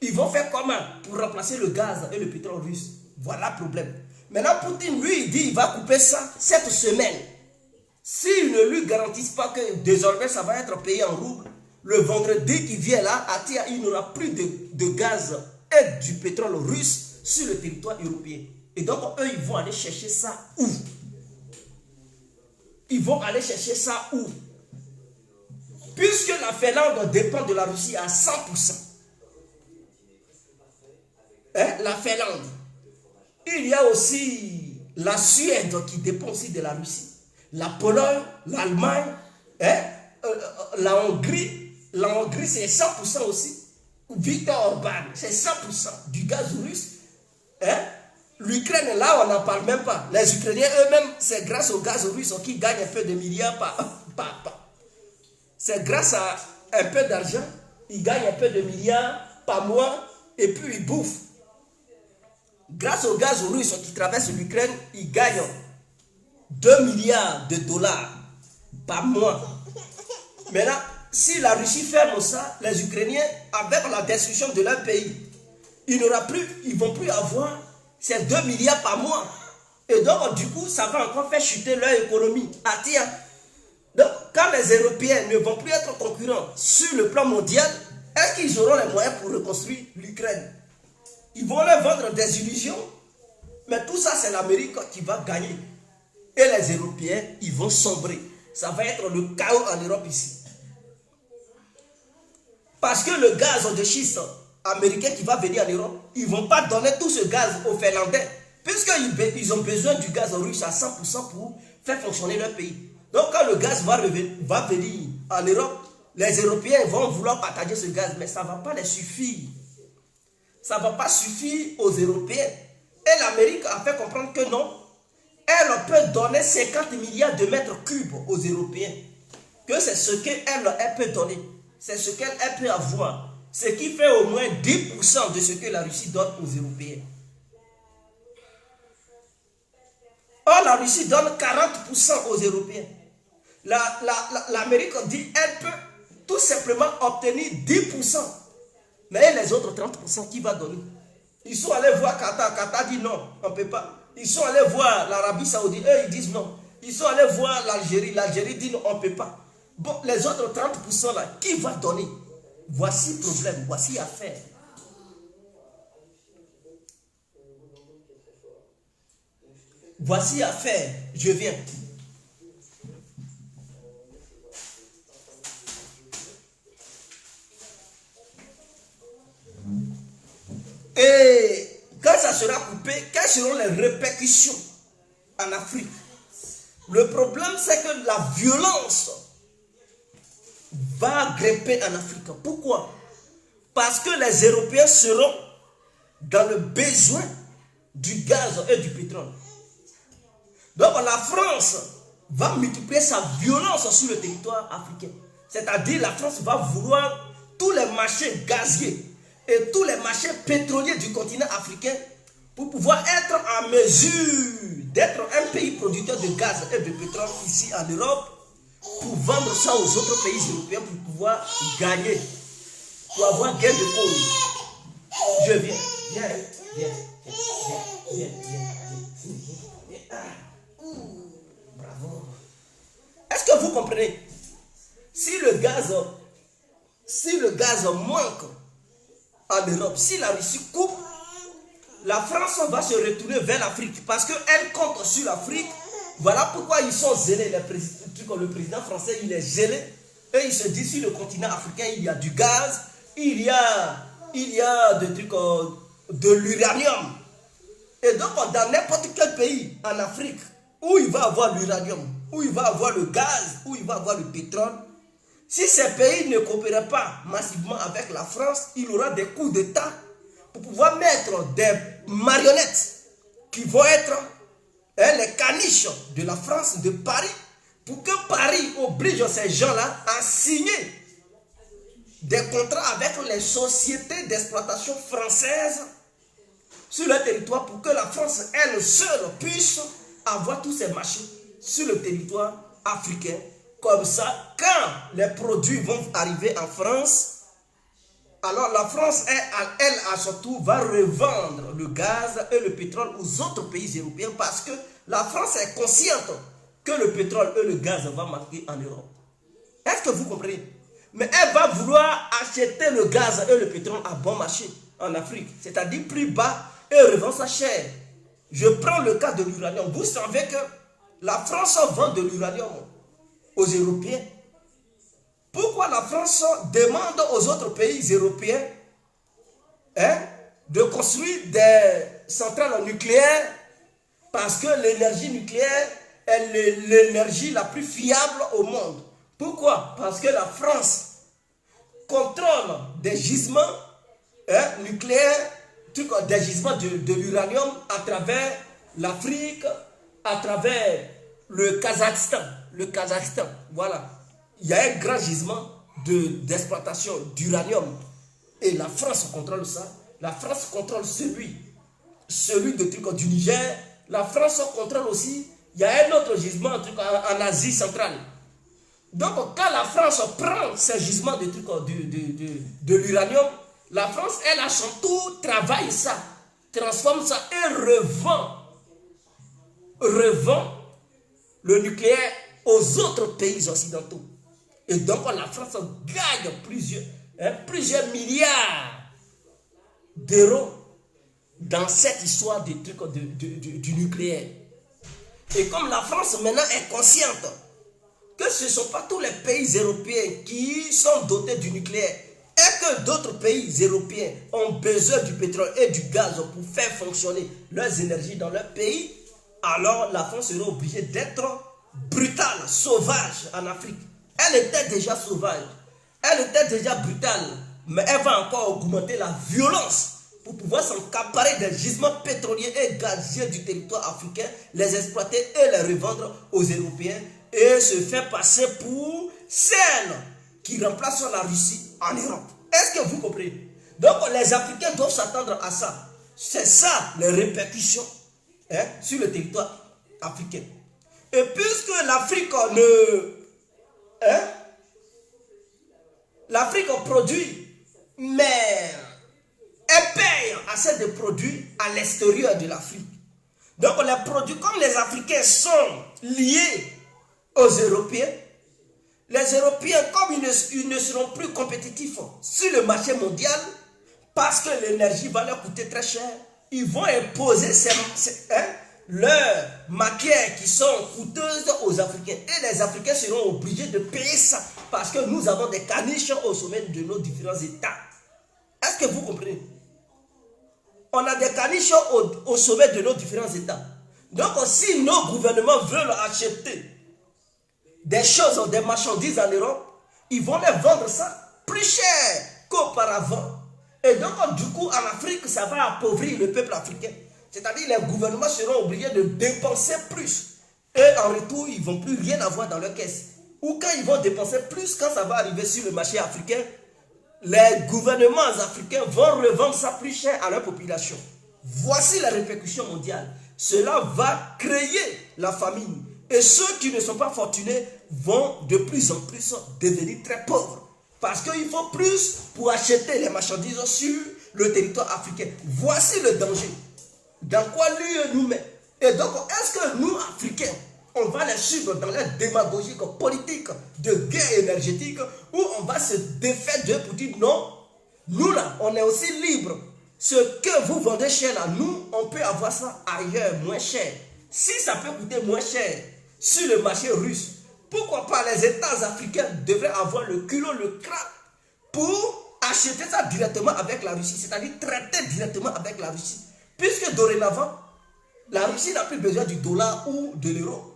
Ils vont faire comment pour remplacer le gaz et le pétrole russe? Voilà le problème. Maintenant, Poutine, lui, il dit qu'il va couper ça cette semaine. S'ils ne lui garantissent pas que désormais ça va être payé en roubles, le vendredi qui vient là, à Tia, il n'aura plus de gaz et du pétrole russe sur le territoire européen. Et donc, eux, ils vont aller chercher ça où? Ils vont aller chercher ça où? Puisque la Finlande dépend de la Russie à 100%. La Finlande. Il y a aussi la Suède qui dépend aussi de la Russie. La Pologne, l'Allemagne, la Hongrie. La Hongrie, c'est 100% aussi. Viktor Orban, c'est 100% du gaz russe. L'Ukraine, là, on n'en parle même pas. Les Ukrainiens eux-mêmes, c'est grâce au gaz russe qu'ils gagnent un peu de milliards c'est grâce à un peu d'argent, ils gagnent un peu de milliards par mois et puis ils bouffent. Grâce au gaz russe qui traverse l'Ukraine, ils gagnent 2 milliards de dollars par mois. Maintenant, si la Russie ferme ça, les Ukrainiens, avec la destruction de leur pays, ils ne vont plus avoir ces 2 milliards par mois. Et donc, du coup, ça va encore faire chuter leur économie. Donc, quand les Européens ne vont plus être concurrents sur le plan mondial, est-ce qu'ils auront les moyens pour reconstruire l'Ukraine? Ils vont leur vendre des illusions. Mais tout ça, c'est l'Amérique qui va gagner. Et les Européens, ils vont sombrer. Ça va être le chaos en Europe ici. Parce que le gaz de schiste américain qui va venir en Europe, ils ne vont pas donner tout ce gaz aux Finlandais. Puisqu'ils ont besoin du gaz russe à 100% pour faire fonctionner leur pays. Donc quand le gaz va venir en Europe, les Européens vont vouloir partager ce gaz, mais ça ne va pas les suffire. Ça ne va pas suffire aux Européens. Et l'Amérique a fait comprendre que non, elle peut donner 50 milliards de mètres cubes aux Européens. Que c'est ce qu'elle peut donner. C'est ce qu'elle peut avoir. Ce qui fait au moins 10% de ce que la Russie donne aux Européens. Or, la Russie donne 40% aux Européens. L'Amérique dit qu'elle peut tout simplement obtenir 10%. Mais les autres 30%, qui va donner? Ils sont allés voir Qatar. Qatar dit non, on ne peut pas. Ils sont allés voir l'Arabie Saoudite. Eux, ils disent non. Ils sont allés voir l'Algérie. L'Algérie dit non, on ne peut pas. Bon, les autres 30% là, qui va donner? Voici le problème, voici l'affaire. Voici l'affaire, je viens. Et quand ça sera coupé, quelles seront les répercussions en Afrique? Le problème, c'est que la violence va grimper en Afrique. Pourquoi? Parce que les Européens seront dans le besoin du gaz et du pétrole. Donc la France va multiplier sa violence sur le territoire africain. C'est-à-dire la France va vouloir tous les marchés gaziers et tous les marchés pétroliers du continent africain pour pouvoir être en mesure d'être un pays producteur de gaz et de pétrole ici en Europe, pour vendre ça aux autres pays européens pour pouvoir gagner, pour avoir gain de cause. Je viens, viens. Bravo. Est-ce que vous comprenez? Si le gaz manque en Europe, si la Russie coupe, la France va se retourner vers l'Afrique parce qu'elle compte sur l'Afrique. Voilà pourquoi ils sont zélés. Le président français, il est zélé. Et il se dit, sur le continent africain, il y a du gaz, il y a de l'uranium. Et donc, dans n'importe quel pays en Afrique, où il va avoir l'uranium, où il va avoir le gaz, où il va avoir le pétrole, si ces pays ne coopèrent pas massivement avec la France, il aura des coups d'État pour pouvoir mettre des marionnettes qui vont être les caniches de la France, de Paris, pour que Paris oblige ces gens-là à signer des contrats avec les sociétés d'exploitation françaises sur le territoire pour que la France, elle seule, puisse avoir tous ces marchés sur le territoire africain. Comme ça, quand les produits vont arriver en France, alors la France, elle, à son tour, va revendre le gaz et le pétrole aux autres pays européens parce que la France est consciente que le pétrole et le gaz vont manquer en Europe. Est-ce que vous comprenez? Mais elle va vouloir acheter le gaz et le pétrole à bon marché en Afrique, c'est-à-dire plus bas, et revend ça cher. Je prends le cas de l'uranium. Vous savez que la France vend de l'uranium aux Européens. Pourquoi la France demande aux autres pays européens de construire des centrales nucléaires? Parce que l'énergie nucléaire est l'énergie la plus fiable au monde. Pourquoi? Parce que la France contrôle des gisements nucléaires, des gisements de l'uranium à travers l'Afrique, à travers le Kazakhstan. Le Kazakhstan, voilà. Il y a un grand gisement d'exploitation d'uranium. Et la France contrôle ça. La France contrôle celui du Niger. La France contrôle aussi Il y a un autre gisement en Asie centrale. Donc, quand la France prend ce gisement de l'uranium, la France, elle, à son tour, travaille ça, transforme ça et revend le nucléaire aux autres pays occidentaux. Et donc, la France gagne plusieurs milliards d'euros dans cette histoire du nucléaire. Et comme la France maintenant est consciente que ce ne sont pas tous les pays européens qui sont dotés du nucléaire et que d'autres pays européens ont besoin du pétrole et du gaz pour faire fonctionner leurs énergies dans leur pays, alors la France sera obligée d'être brutale, sauvage en Afrique. Elle était déjà sauvage, elle était déjà brutale, mais elle va encore augmenter la violence pour pouvoir s'emparer des gisements pétroliers et gaziers du territoire africain, les exploiter et les revendre aux Européens et se faire passer pour celle qui remplace la Russie en Europe. Est-ce que vous comprenez? Donc les Africains doivent s'attendre à ça. C'est ça les répercussions sur le territoire africain. Et puisque l'Afrique l'Afrique produit, mais elle paye assez de produits à l'extérieur de l'Afrique. Donc les produits, comme les Africains sont liés aux Européens, les Européens, comme ils ne seront plus compétitifs sur le marché mondial, parce que l'énergie va leur coûter très cher, ils vont imposer leurs matières qui sont coûteuses aux Africains. Et les Africains seront obligés de payer ça, parce que nous avons des caniches au sommet de nos différents États. Est-ce que vous comprenez? On a des caniches au sommet de nos différents États. Donc si nos gouvernements veulent acheter des choses, des marchandises en Europe, ils vont les vendre ça plus cher qu'auparavant. Et donc du coup en Afrique, ça va appauvrir le peuple africain. C'est-à-dire les gouvernements seront obligés de dépenser plus. Et en retour, ils ne vont plus rien avoir dans leur caisse. Ou quand ils vont dépenser plus, quand ça va arriver sur le marché africain, les gouvernements africains vont revendre ça plus cher à leur population. Voici la répercussion mondiale. Cela va créer la famine. Et ceux qui ne sont pas fortunés vont de plus en plus devenir très pauvres. Parce qu'il faut plus pour acheter les marchandises sur le territoire africain. Voici le danger. Dans quoi lui nous met? Et donc, est-ce que nous, Africains, on va les suivre dans leur démagogie politique de guerre énergétique, ou on va se défaire d'eux pour dire non, nous là, on est aussi libres. Ce que vous vendez cher là, nous, on peut avoir ça ailleurs, moins cher. Si ça peut coûter moins cher sur le marché russe, pourquoi pas les États africains devraient avoir le culot, le crack pour acheter ça directement avec la Russie, c'est-à-dire traiter directement avec la Russie. Puisque dorénavant, la Russie n'a plus besoin du dollar ou de l'euro.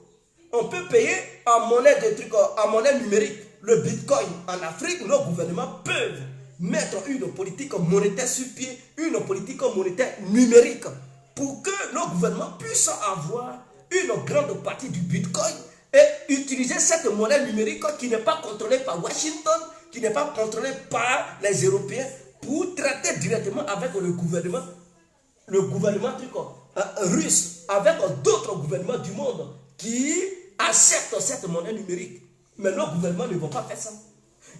On peut payer en monnaie numérique. Le bitcoin en Afrique, nos gouvernements peuvent mettre une politique monétaire sur pied, une politique monétaire numérique, pour que nos gouvernements puissent avoir une grande partie du bitcoin et utiliser cette monnaie numérique qui n'est pas contrôlée par Washington, qui n'est pas contrôlée par les Européens, pour traiter directement avec le gouvernement russe, avec d'autres gouvernements du monde qui acceptent cette monnaie numérique. Mais nos gouvernements ne vont pas faire ça.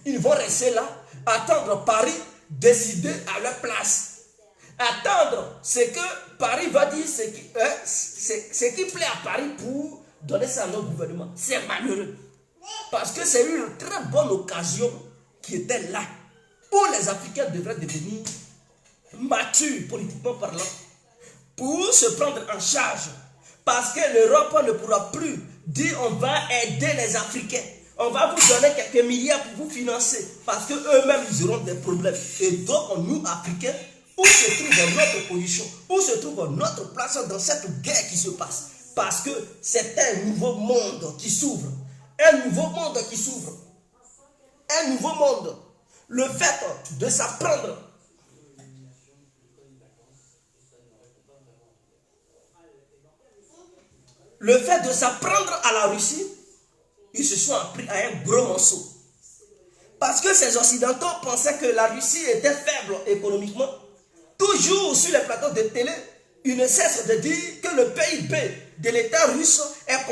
Ils vont rester là, attendre Paris décider à leur place. Attendre ce que Paris va dire, ce qui plaît à Paris pour donner ça à nos gouvernements. C'est malheureux. Parce que c'est une très bonne occasion qui était là, où les Africains devraient devenir matures politiquement parlant, pour se prendre en charge. Parce que l'Europe ne pourra plus dire on va aider les Africains. On va vous donner quelques milliards pour vous financer. Parce qu'eux-mêmes, ils auront des problèmes. Et donc, nous, Africains, où se trouve notre position? Où se trouve notre place dans cette guerre qui se passe? Parce que c'est un nouveau monde qui s'ouvre. Un nouveau monde qui s'ouvre. Un nouveau monde. Le fait de s'apprendre à la Russie, ils se sont appris à un gros morceau. Parce que ces Occidentaux pensaient que la Russie était faible économiquement. Toujours sur les plateaux de télé, Il ne cesse de dire que le PIB de l'État russe est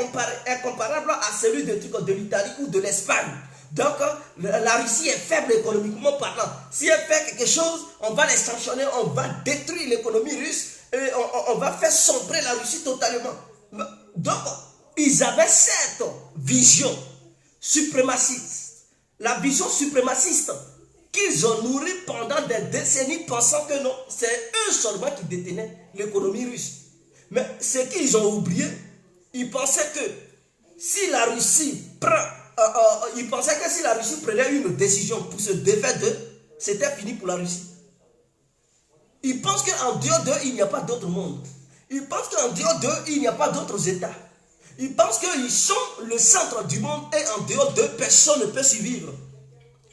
comparable à celui de l'Italie ou de l'Espagne. Donc, la Russie est faible économiquement parlant. Si elle fait quelque chose, on va les sanctionner, on va détruire l'économie russe et on va faire sombrer la Russie totalement. Donc, ils avaient cette vision suprémaciste. La vision suprémaciste qu'ils ont nourri pendant des décennies pensant que non, c'est eux seulement qui détenaient l'économie russe. Mais ce qu'ils ont oublié, ils pensaient que si la Russie prenait une décision pour se défaire d'eux, c'était fini pour la Russie. Ils pensent qu'en dehors d'eux, il n'y a pas d'autre monde. Ils pensent qu'en dehors d'eux, il n'y a pas d'autres États. Ils pensent qu'ils sont le centre du monde et en dehors d'eux, personne ne peut survivre.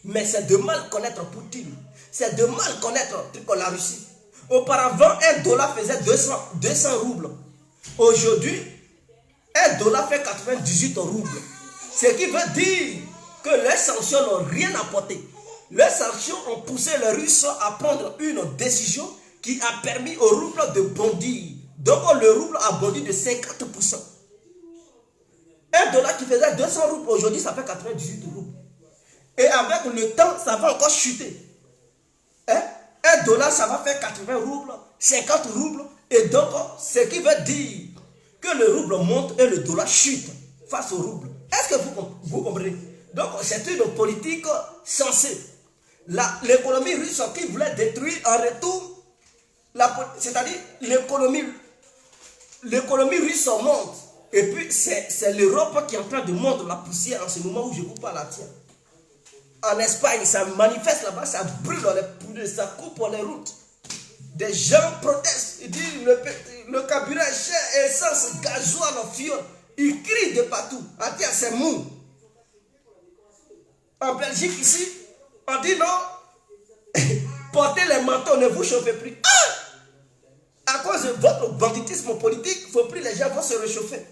Mais c'est de mal connaître Poutine. C'est de mal connaître la Russie. Auparavant, $1 faisait 200 roubles. Aujourd'hui, $1 fait 98 roubles. Ce qui veut dire que les sanctions n'ont rien apporté. Les sanctions ont poussé les Russes à prendre une décision qui a permis au rouble de bondir. Donc le rouble a bondi de 50%. $1 qui faisait 200 roubles, aujourd'hui ça fait 98 roubles. Et avec le temps, ça va encore chuter. $1, ça va faire 80 roubles, 50 roubles. Et donc, ce qui veut dire que le rouble monte et le dollar chute face au rouble. Est-ce que vous comprenez? Donc, c'est une politique sensée. L'économie russe qui voulait détruire en retour, c'est-à-dire l'économie russe monte. Et puis, c'est l'Europe qui est en train de monter la poussière en ce moment où je vous parle là. Tiens. En Espagne, ça manifeste là-bas, ça brûle dans les poudres, ça coupe les routes. Des gens protestent, ils disent le carburant est cher, essence, gasoil, fioul. Ils crient de partout. Ah tiens, c'est mou. En Belgique, ici, on dit non, portez les manteaux, ne vous chauffez plus. À cause de votre banditisme politique, il ne faut plus les gens vont se réchauffer.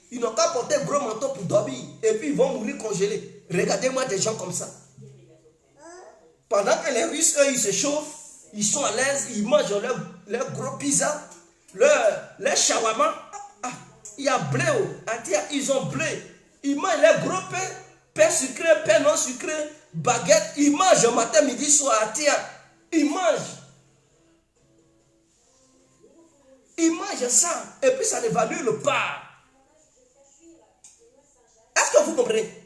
Ils n'ont qu'à porter un gros manteau pour dormir et puis ils vont mourir congelés. Regardez-moi des gens comme ça. Pendant que les Russes, eux, ils se chauffent, ils sont à l'aise, ils mangent leur gros pizza, leur shawarma. Il y a blé, ils ont blé. Ils mangent leur gros pain sucré, pain non sucré, baguette. Ils mangent matin, midi, soir. Ils mangent. Ils mangent ça. Et puis ça ne va nulle part. Est-ce que vous comprenez?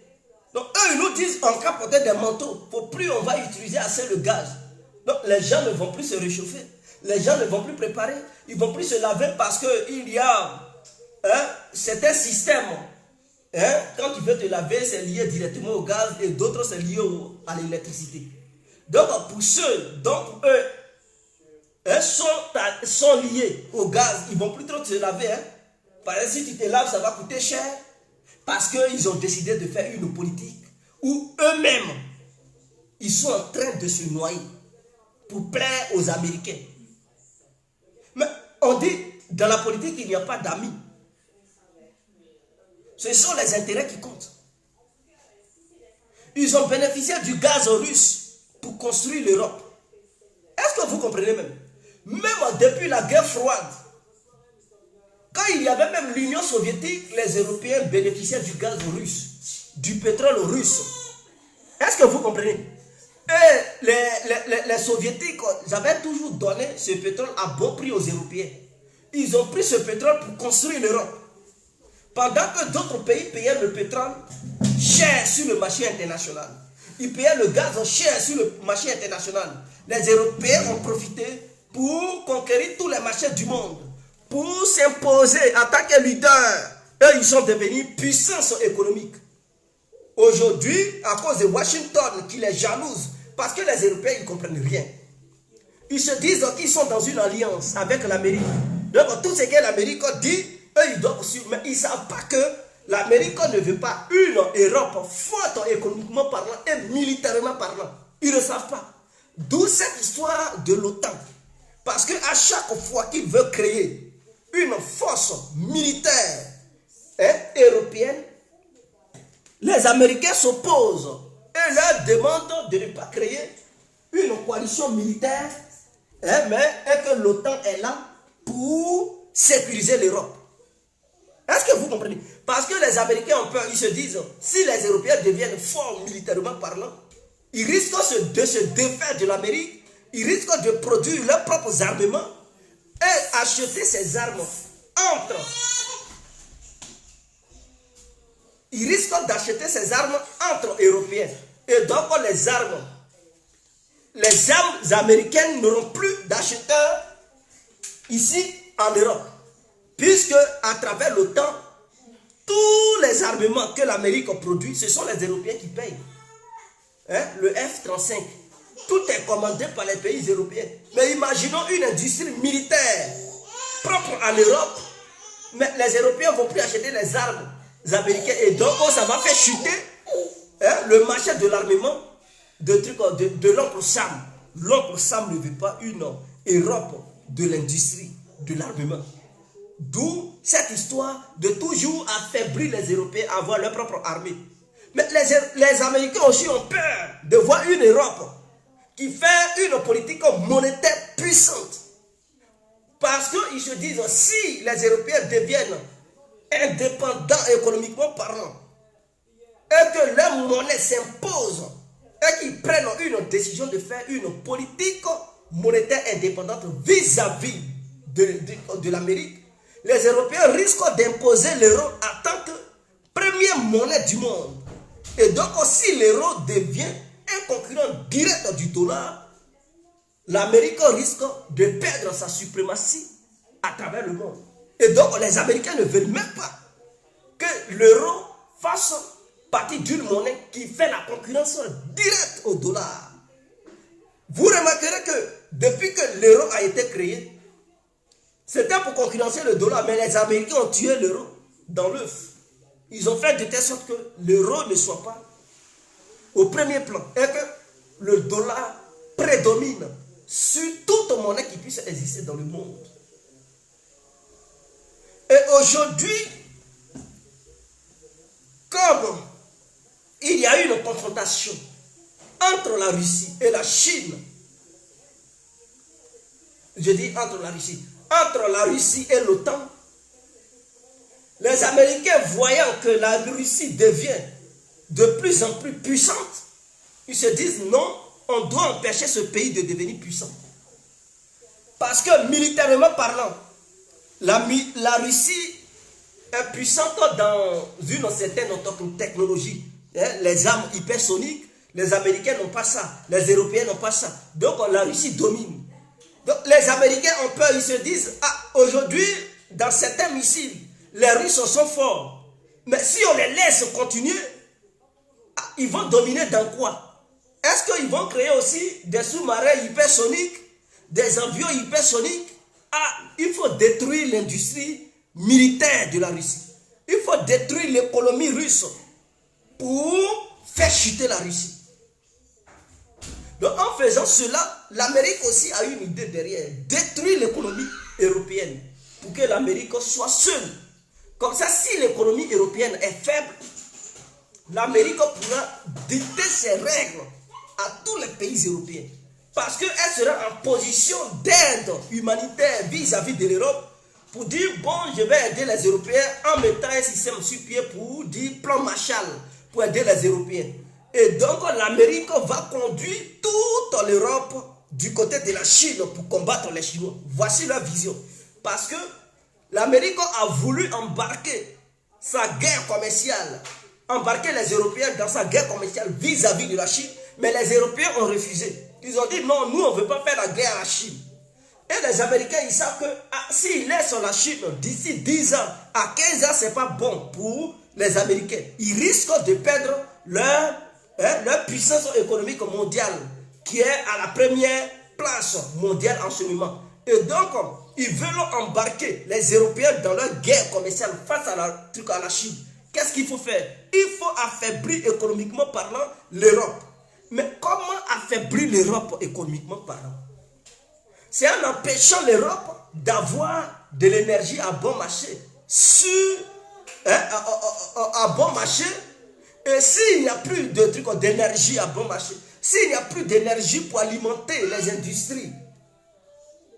Donc eux, ils nous disent en cas porter des manteaux. Pour plus on va utiliser assez le gaz. Donc les gens ne vont plus se réchauffer. Les gens ne vont plus préparer. Ils ne vont plus se laver parce qu'il y a c'est un système. Quand tu veux te laver, c'est lié directement au gaz et d'autres, c'est lié à l'électricité. Donc pour ceux dont eux sont liés au gaz, ils ne vont plus trop se laver. Par exemple, si tu te laves, ça va coûter cher. Parce qu'ils ont décidé de faire une politique où eux-mêmes, ils sont en train de se noyer pour plaire aux Américains. Mais on dit, dans la politique, il n'y a pas d'amis. Ce sont les intérêts qui comptent. Ils ont bénéficié du gaz russe pour construire l'Europe. Est-ce que vous comprenez même? Même depuis la guerre froide, quand il y avait même l'Union soviétique, les Européens bénéficiaient du gaz russe, du pétrole russe. Est-ce que vous comprenez? Et les Soviétiques, ils avaient toujours donné ce pétrole à bon prix aux Européens. Ils ont pris ce pétrole pour construire l'Europe. Pendant que d'autres pays payaient le pétrole cher sur le marché international. Ils payaient le gaz cher sur le marché international. Les Européens ont profité pour conquérir tous les marchés du monde. Pour s'imposer en tant que leader. Eux, ils sont devenus puissance économique. Aujourd'hui, à cause de Washington qui les jalouse, parce que les Européens, ils ne comprennent rien. Ils se disent qu'ils sont dans une alliance avec l'Amérique. Donc, tout ce que l'Amérique dit, eux, ils doivent suivre. Mais ils ne savent pas que l'Amérique ne veut pas une Europe forte économiquement parlant et militairement parlant. Ils ne savent pas. D'où cette histoire de l'OTAN. Parce qu'à chaque fois qu'ils veulent créer une force militaire européenne, les Américains s'opposent et leur demandent de ne pas créer une coalition militaire, mais que l'OTAN est là pour sécuriser l'Europe. Est-ce que vous comprenez? Parce que les Américains ont peur, ils se disent, si les Européens deviennent forts militairement parlant, ils risquent de se défaire de l'Amérique, ils risquent de produire leurs propres armements et acheter ces armes entre. Ils risquent d'acheter ces armes entre Européens. Et donc les armes américaines n'auront plus d'acheteurs ici en Europe. Puisque à travers le temps, tous les armements que l'Amérique produit, ce sont les Européens qui payent. Hein? Le F-35, tout est commandé par les pays européens. Mais imaginons une industrie militaire propre à l'Europe, mais les Européens ne vont plus acheter les armes américaines. Et donc, ça va faire chuter le marché de l'armement de l'oncle Sam. L'oncle Sam ne veut pas une Europe de l'industrie de l'armement. D'où cette histoire de toujours affaiblir les Européens à avoir leur propre armée. Mais les Américains aussi ont peur de voir une Europe qui fait une politique monétaire puissante. Parce qu'ils se disent, si les Européens deviennent indépendants économiquement parlant, et que leur monnaie s'impose, et qu'ils prennent une décision de faire une politique monétaire indépendante vis-à-vis de l'Amérique, les Européens risquent d'imposer l'euro en tant que première monnaie du monde. Et donc, si l'euro devient un concurrent direct du dollar, l'Amérique risque de perdre sa suprématie à travers le monde. Et donc, les Américains ne veulent même pas que l'euro fasse partie d'une monnaie qui fait la concurrence directe au dollar. Vous remarquerez que depuis que l'euro a été créé, c'était pour concurrencer le dollar, mais les Américains ont tué l'euro dans l'œuf. Ils ont fait de telle sorte que l'euro ne soit pas au premier plan et que le dollar prédomine sur toute monnaie qui puisse exister dans le monde. Et aujourd'hui, comme il y a eu une confrontation entre la Russie et la Chine, je dis entre la Russie et l'OTAN, les Américains, voyant que la Russie devient de plus en plus puissante, ils se disent non, on doit empêcher ce pays de devenir puissant. Parce que militairement parlant, la Russie est puissante dans une certaine technologie. Les armes hypersoniques, les Américains n'ont pas ça, les Européens n'ont pas ça. Donc la Russie domine. Donc les Américains ont peur, ils se disent, ah, aujourd'hui, dans certains missiles, les Russes sont forts. Mais si on les laisse continuer, ils vont dominer dans quoi? Est-ce qu'ils vont créer aussi des sous-marins hypersoniques, des avions hypersoniques? Ah, il faut détruire l'industrie militaire de la Russie. Il faut détruire l'économie russe pour faire chuter la Russie. Donc en faisant cela, l'Amérique aussi a une idée derrière. Détruire l'économie européenne pour que l'Amérique soit seule. Comme ça, si l'économie européenne est faible, l'Amérique pourra dicter ses règles à tous les pays européens. Parce qu'elle sera en position d'aide humanitaire vis-à-vis de l'Europe pour dire, bon, je vais aider les Européens en mettant un système sur pied pour dire plan Marshall pour aider les Européens. Et donc l'Amérique va conduire toute l'Europe du côté de la Chine pour combattre les Chinois. Voici leur vision. Parce que l'Amérique a voulu embarquer sa guerre commerciale, embarquer les Européens dans sa guerre commerciale vis-à-vis de la Chine, mais les Européens ont refusé. Ils ont dit non, nous on ne veut pas faire la guerre à la Chine. Et les Américains, ils savent que s'ils laissent la Chine d'ici 10 ans à 15 ans, ce n'est pas bon pour les Américains. Ils risquent de perdre leur puissance économique mondiale, qui est à la première place mondiale en ce moment. Et donc, ils veulent embarquer les Européens dans leur guerre commerciale face à la Chine. Qu'est-ce qu'il faut faire? Il faut affaiblir économiquement parlant l'Europe. Mais comment affaiblir l'Europe économiquement parlant? C'est en empêchant l'Europe d'avoir de l'énergie à bon marché. À bon marché. Et s'il n'y a plus d'énergie à bon marché, s'il n'y a plus d'énergie pour alimenter les industries,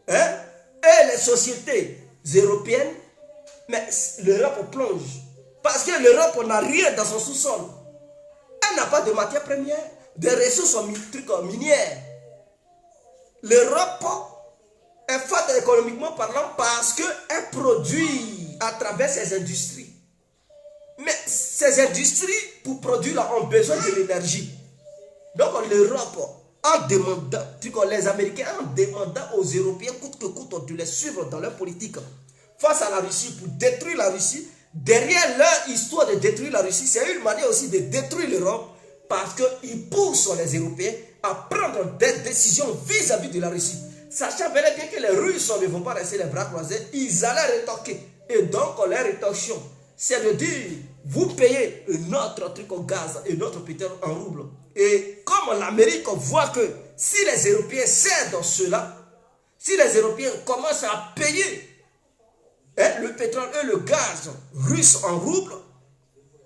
et et les sociétés européennes, mais l'Europe plonge. Parce que l'Europe n'a rien dans son sous-sol. Elle n'a pas de matières premières, de ressources minières. L'Europe est forte économiquement parlant parce qu'elle produit à travers ses industries. Mais ces industries, pour produire, là, ont besoin de l'énergie. Donc l'Europe, en demandant, les Américains, en demandant aux Européens coûte que coûte de les suivre dans leur politique face à la Russie pour détruire la Russie, derrière leur histoire de détruire la Russie, c'est une manière aussi de détruire l'Europe parce qu'ils poussent les Européens à prendre des décisions vis-à-vis de la Russie. Sachant bel et bien que les Russes ne vont pas rester les bras croisés, ils allaient rétorquer. Et donc, leur rétorsion, c'est de dire, vous payez notre truc au gaz et notre pétrole en rouble. Et comme l'Amérique voit que si les Européens cèdent cela, si les Européens commencent à payer le pétrole et le gaz russe en rouble,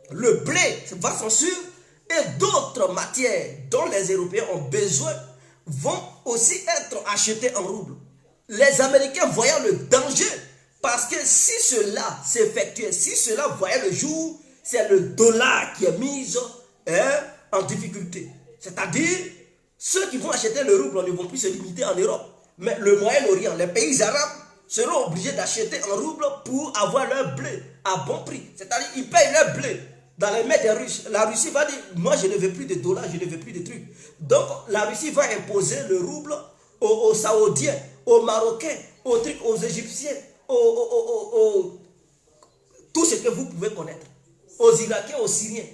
le blé va s'en suivre et d'autres matières dont les Européens ont besoin vont aussi être achetés en rouble. Les Américains voyant le danger, parce que si cela s'effectuait, si cela voyait le jour, c'est le dollar qui est mis en difficulté. C'est-à-dire, ceux qui vont acheter le rouble ne vont plus se limiter en Europe. Mais le Moyen-Orient, les pays arabes seront obligés d'acheter en rouble pour avoir leur blé à bon prix. C'est-à-dire, ils payent leur blé dans les mains des Russes. La Russie va dire, moi je ne veux plus de dollars, je ne veux plus de trucs. Donc la Russie va imposer le rouble aux Saoudiens, aux Marocains, aux Égyptiens, tout ce que vous pouvez connaître, aux Irakiens, aux Syriens.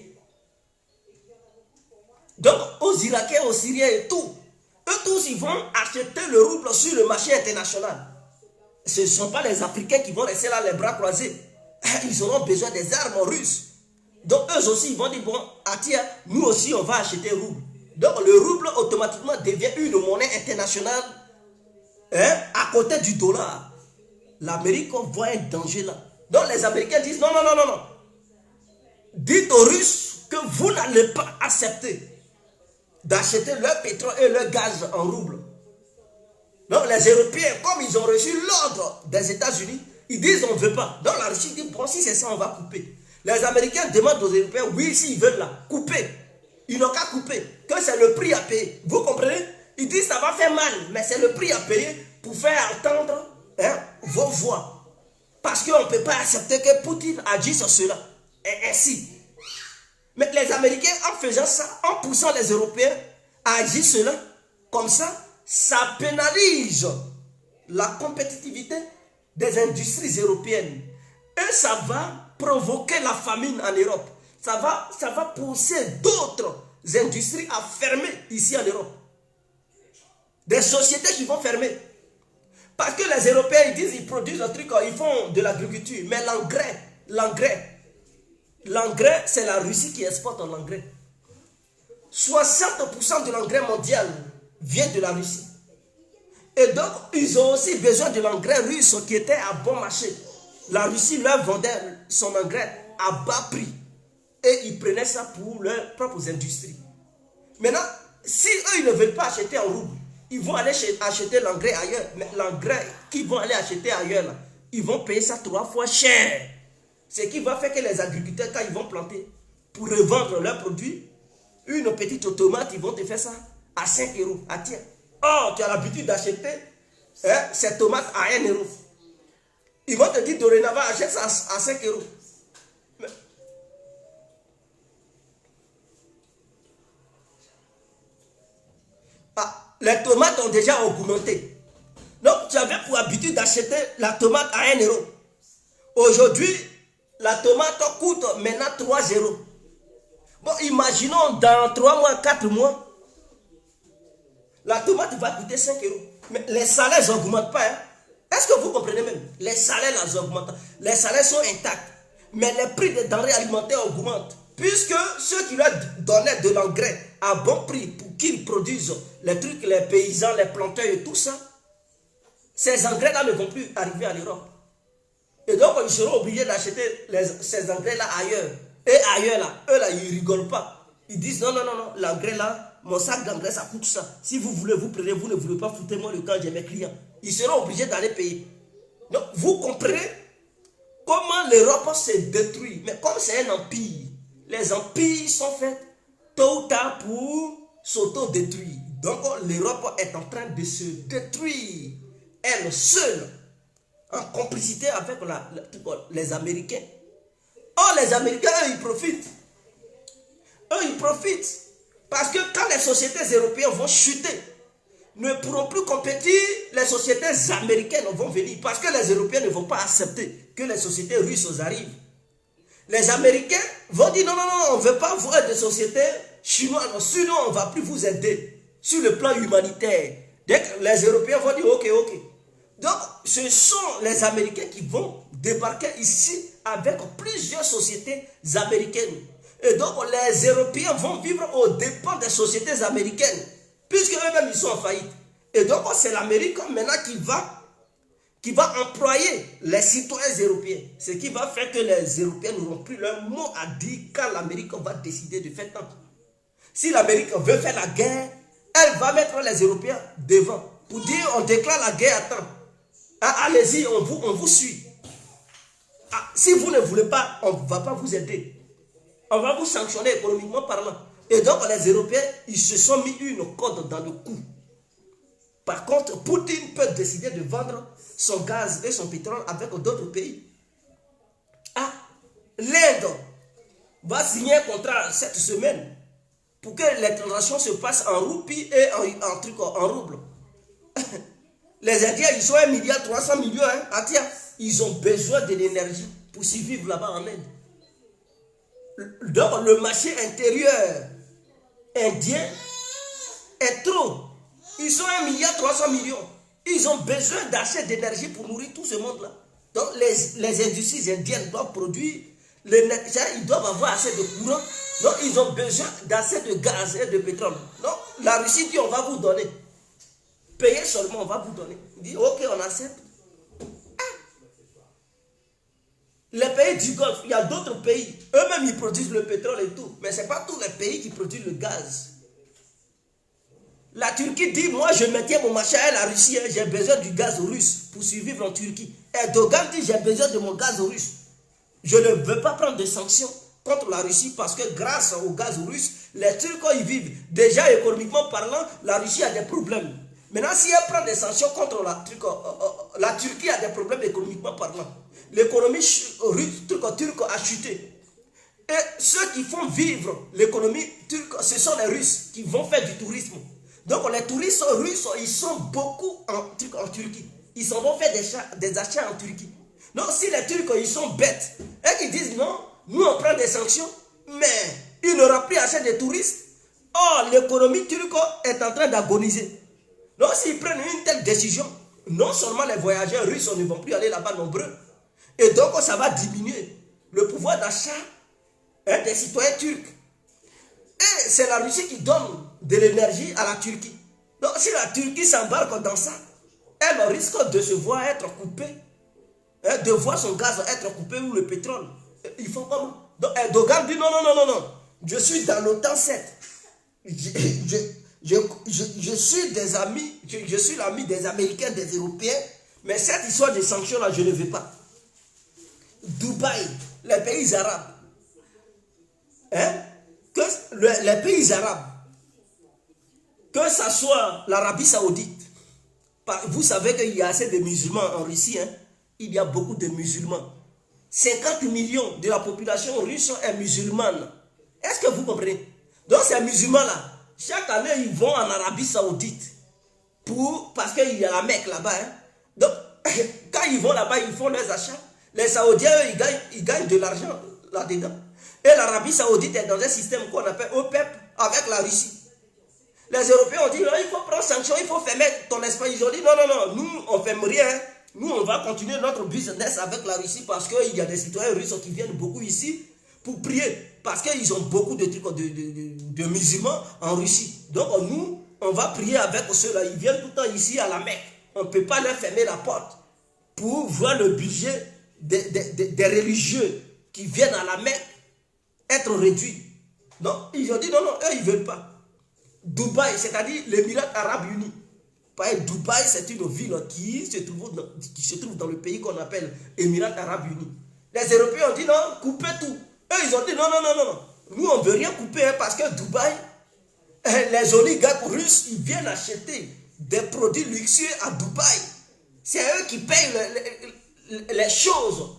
Donc aux Irakiens, aux Syriens et tout, eux tous ils vont acheter le rouble sur le marché international. Ce ne sont pas les Africains qui vont rester là les bras croisés. Ils auront besoin des armes russes. Donc eux aussi ils vont dire, bon, tiens, nous aussi on va acheter le rouble. Donc le rouble automatiquement devient une monnaie internationale à côté du dollar. L'Amérique voit un danger là. Donc les Américains disent, non, non, non, non, non. Dites aux Russes que vous n'allez pas accepter d'acheter leur pétrole et leur gaz en rouble. Donc les Européens, comme ils ont reçu l'ordre des États-Unis, ils disent on ne veut pas. Donc la Russie dit, bon, si c'est ça, on va couper. Les Américains demandent aux Européens, oui, s'ils veulent là, couper. Ils n'ont qu'à couper, que c'est le prix à payer. Vous comprenez? Ils disent, ça va faire mal, mais c'est le prix à payer pour faire entendre vos voix. Parce qu'on ne peut pas accepter que Poutine agisse cela. Et ainsi. Mais les Américains, en faisant ça, en poussant les Européens à agir cela, comme ça pénalise la compétitivité des industries européennes. Et ça va provoquer la famine en Europe. Ça va pousser d'autres industries à fermer ici en Europe. Des sociétés qui vont fermer. Parce que les Européens, ils disent, ils produisent un truc, ils font de l'agriculture. Mais l'engrais, c'est la Russie qui exporte l'engrais. 60% de l'engrais mondial vient de la Russie. Et donc, ils ont aussi besoin de l'engrais russe qui était à bon marché. La Russie leur vendait son engrais à bas prix. Et ils prenaient ça pour leurs propres industries. Maintenant, si eux, ils ne veulent pas acheter en rouble, ils vont aller acheter l'engrais ailleurs. Mais l'engrais qu'ils vont aller acheter ailleurs, là, ils vont payer ça 3 fois cher. Ce qui va faire que les agriculteurs, quand ils vont planter, pour revendre leurs produits, une petite tomate, ils vont te faire ça à 5 euros. Ah tiens, oh, tu as l'habitude d'acheter cette tomate à 1 euro. Ils vont te dire dorénavant, achète ça à 5 euros. Les tomates ont déjà augmenté. Donc, tu avais pour habitude d'acheter la tomate à 1 euro. Aujourd'hui, la tomate coûte maintenant 3 euros. Bon, imaginons dans 3 mois, 4 mois, la tomate va coûter 5 euros. Mais les salaires n'augmentent pas. Est-ce que vous comprenez même? Les salaires augmentent. Les salaires sont intacts. Mais les prix des denrées alimentaires augmentent. Puisque ceux qui leur donnaient de l'engrais à bon prix pour qu'ils produisent les trucs, les paysans, les planteurs et tout ça, ces engrais-là ne vont plus arriver en Europe. Et donc, ils seront obligés d'acheter ces engrais-là ailleurs. Et ailleurs, là, eux, là, ils ne rigolent pas. Ils disent, non, non, non, non, l'engrais, là, mon sac d'engrais, ça coûte ça. Si vous voulez, vous prenez, vous ne voulez pas, foutez-moi le camp, j'ai mes clients. Ils seront obligés d'aller payer. Donc, vous comprenez comment l'Europe s'est détruite. Mais comme c'est un empire, les empires sont faits tôt ou tard pour s'auto-détruire. Donc, l'Europe est en train de se détruire, elle seule, en complicité avec les Américains. Oh, les Américains, eux, ils profitent. Eux, ils profitent. Parce que quand les sociétés européennes vont chuter, ne pourront plus compétir, les sociétés américaines vont venir. Parce que les Européens ne vont pas accepter que les sociétés russes arrivent. Les Américains vont dire non, non, non, on ne veut pas voir des sociétés chinoises. Sinon, on ne va plus vous aider sur le plan humanitaire. Donc, les Européens vont dire ok, ok. Donc, ce sont les Américains qui vont débarquer ici avec plusieurs sociétés américaines. Et donc, les Européens vont vivre aux dépens des sociétés américaines, puisque eux-mêmes, ils sont en faillite. Et donc, c'est l'Amérique maintenant qui va employer les citoyens européens. Ce qui va faire que les Européens n'auront plus leur mot à dire quand l'Amérique va décider de faire tant. Si l'Amérique veut faire la guerre, elle va mettre les Européens devant pour dire on déclare la guerre à temps. Ah, allez-y, on vous suit. Ah, si vous ne voulez pas, on ne va pas vous aider. On va vous sanctionner économiquement parlant. Et donc les Européens, ils se sont mis une corde dans le cou. Par contre, Poutine peut décider de vendre son gaz et son pétrole avec d'autres pays. Ah, l'Inde va signer un contrat cette semaine pour que les transactions se passent en roupies et en roubles. Les Indiens, ils sont 1,3 milliard hein, entière. Ils ont besoin de l'énergie pour survivre là-bas en Inde. Donc, le marché intérieur indien est trop. Ils sont 1,3 milliard. Ils ont besoin d'acheter d'énergie pour nourrir tout ce monde-là. Donc, les industries indiennes doivent produire l'énergie. Ils doivent avoir assez de courant. Donc, ils ont besoin d'assez de gaz et de pétrole. Donc, la Russie dit on va vous donner. Payez seulement, on va vous donner. Il dit ok, on accepte. Les pays du Golfe, il y a d'autres pays. Eux-mêmes, ils produisent le pétrole et tout. Mais ce n'est pas tous les pays qui produisent le gaz. La Turquie dit, moi, je maintiens mon marché à la Russie. Hein, j'ai besoin du gaz russe pour survivre en Turquie. Erdogan dit, j'ai besoin de mon gaz russe. Je ne veux pas prendre de sanctions contre la Russie parce que grâce au gaz russe, les Turcs, ils vivent. Déjà, économiquement parlant, la Russie a des problèmes. Maintenant, si elle prend des sanctions contre la Turquie a des problèmes économiquement parlant. L'économie turque a chuté. Et ceux qui font vivre l'économie turque, ce sont les Russes qui vont faire du tourisme. Donc les touristes russes, ils sont beaucoup en Turquie. Ils s'en vont faire des achats en Turquie. Donc si les Turcs, ils sont bêtes, et qu'ils disent non, nous on prend des sanctions, mais il n'aura plus assez de touristes. Or, l'économie turque est en train d'agoniser. Donc s'ils prennent une telle décision, non seulement les voyageurs russes ne vont plus aller là-bas nombreux, et donc ça va diminuer le pouvoir d'achat des citoyens turcs. Et c'est la Russie qui donne de l'énergie à la Turquie. Donc si la Turquie s'embarque dans ça, elle risque de se voir être coupée, de voir son gaz être coupé ou le pétrole. Il faut comme... Donc Erdogan dit non, non, non, non, non. Je suis dans l'OTAN 7. Je suis des amis, je suis l'ami des Américains, des Européens, mais cette histoire de sanctions là, je ne veux pas. Dubaï, les pays arabes, les pays arabes, que ce soit l'Arabie Saoudite, vous savez qu'il y a assez de musulmans en Russie, hein? Il y a beaucoup de musulmans. 50 millions de la population russe est musulmane. Est-ce que vous comprenez? Donc ces musulmans-là, chaque année, ils vont en Arabie Saoudite parce qu'il y a la Mecque là-bas. Hein? Donc, quand ils vont là-bas, ils font leurs achats. Les Saoudiens, eux, ils gagnent de l'argent là-dedans. Et l'Arabie Saoudite est dans un système qu'on appelle OPEP avec la Russie. Les Européens ont dit, non, il faut prendre sanction, il faut fermer ton espace. Ils ont dit, non, non, non, nous, on ne ferme rien. Nous, on va continuer notre business avec la Russie parce qu'il y a des citoyens russes qui viennent beaucoup ici pour prier. Parce qu'ils ont beaucoup de trucs de musulmans en Russie. Donc, nous, on va prier avec ceux-là. Ils viennent tout le temps ici à la Mecque. On ne peut pas leur fermer la porte pour voir le budget des religieux qui viennent à la Mecque être réduit. Donc, ils ont dit non, non, eux, ils ne veulent pas. Dubaï, c'est-à-dire l'Émirat Arabe Unis, Dubaï, c'est une ville qui se trouve dans le pays qu'on appelle Émirats Arabes Unis. Les Européens ont dit non, coupez tout. Eux, ils ont dit non, non, non, non, non. Nous, on ne veut rien couper hein, parce que Dubaï, les oligarques russes, ils viennent acheter des produits luxueux à Dubaï. C'est eux qui payent les choses.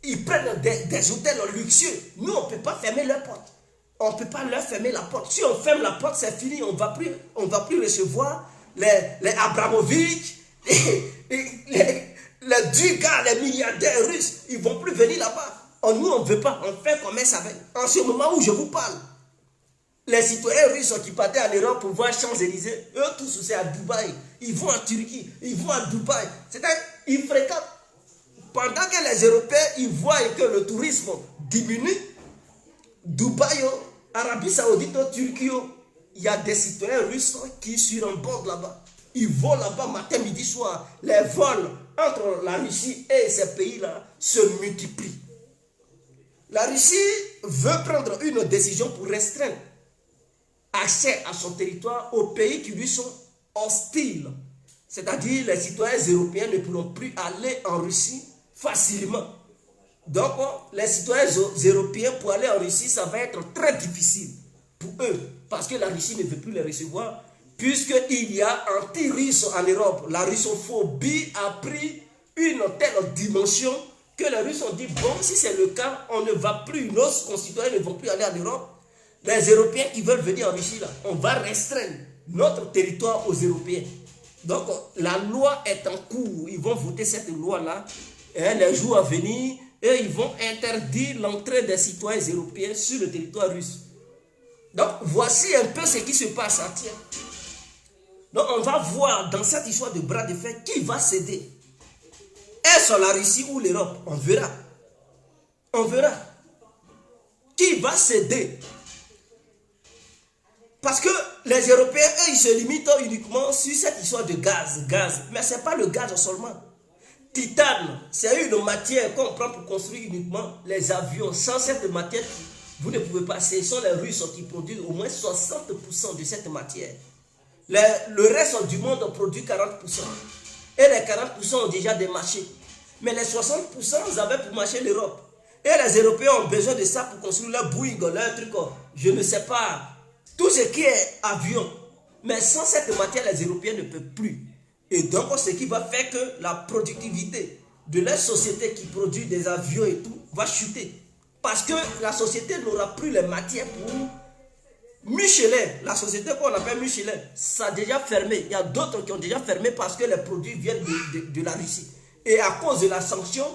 Ils prennent des hôtels luxueux. Nous, on ne peut pas fermer leurs portes. On ne peut pas leur fermer la porte. Si on ferme la porte, c'est fini. On ne va plus recevoir les Abramovich, les Dugas, les milliardaires russes. Ils ne vont plus venir là-bas. Nous, on ne veut pas. On fait commerce avec. En ce moment où je vous parle, les citoyens russes qui partaient en Europe pour voir Champs-Élysées, eux tous, c'est à Dubaï. Ils vont en Turquie, ils vont à Dubaï. C'est-à-dire, ils fréquentent. Pendant que les Européens, ils voient que le tourisme diminue, Dubaï, Arabie Saoudite, Turquie, il y a des citoyens russes qui surembordent là-bas. Ils vont là-bas matin, midi, soir. Les vols entre la Russie et ces pays-là se multiplient. La Russie veut prendre une décision pour restreindre accès à son territoire aux pays qui lui sont hostiles. C'est-à-dire les citoyens européens ne pourront plus aller en Russie facilement. Donc, les citoyens européens pour aller en Russie, ça va être très difficile pour eux. Parce que la Russie ne veut plus les recevoir. Puisqu'il y a anti-russe en Europe. La russophobie a pris une telle dimension que les Russes ont dit, bon, si c'est le cas, on ne va plus, nos concitoyens ne vont plus aller en Europe. Les Européens qui veulent venir en Russie, là, on va restreindre notre territoire aux Européens. Donc, la loi est en cours. Ils vont voter cette loi-là. Les jours à venir, et ils vont interdire l'entrée des citoyens européens sur le territoire russe. Donc, voici un peu ce qui se passe à Tiens. Donc, on va voir dans cette histoire de bras de fer qui va céder. Est-ce la Russie ou l'Europe? On verra. On verra. Qui va céder? Parce que les Européens, eux, ils se limitent uniquement sur cette histoire de gaz. Mais ce n'est pas le gaz seulement. Titane, c'est une matière qu'on prend pour construire uniquement les avions. Sans cette matière, vous ne pouvez pas. Ce sont les Russes qui produisent au moins 60% de cette matière. Le reste du monde produit 40%. Et les 40% ont déjà des marchés. Mais les 60%, vous avez pour marcher l'Europe. Et les Européens ont besoin de ça pour construire leur Boeing, leur truc. Je ne sais pas. Tout ce qui est avion. Mais sans cette matière, les Européens ne peuvent plus. Et donc, ce qui va faire que la productivité de la société qui produit des avions et tout va chuter. Parce que la société n'aura plus les matières pour... Michelin, la société qu'on appelle Michelin, ça a déjà fermé. Il y a d'autres qui ont déjà fermé parce que les produits viennent de la Russie. Et à cause de la sanction,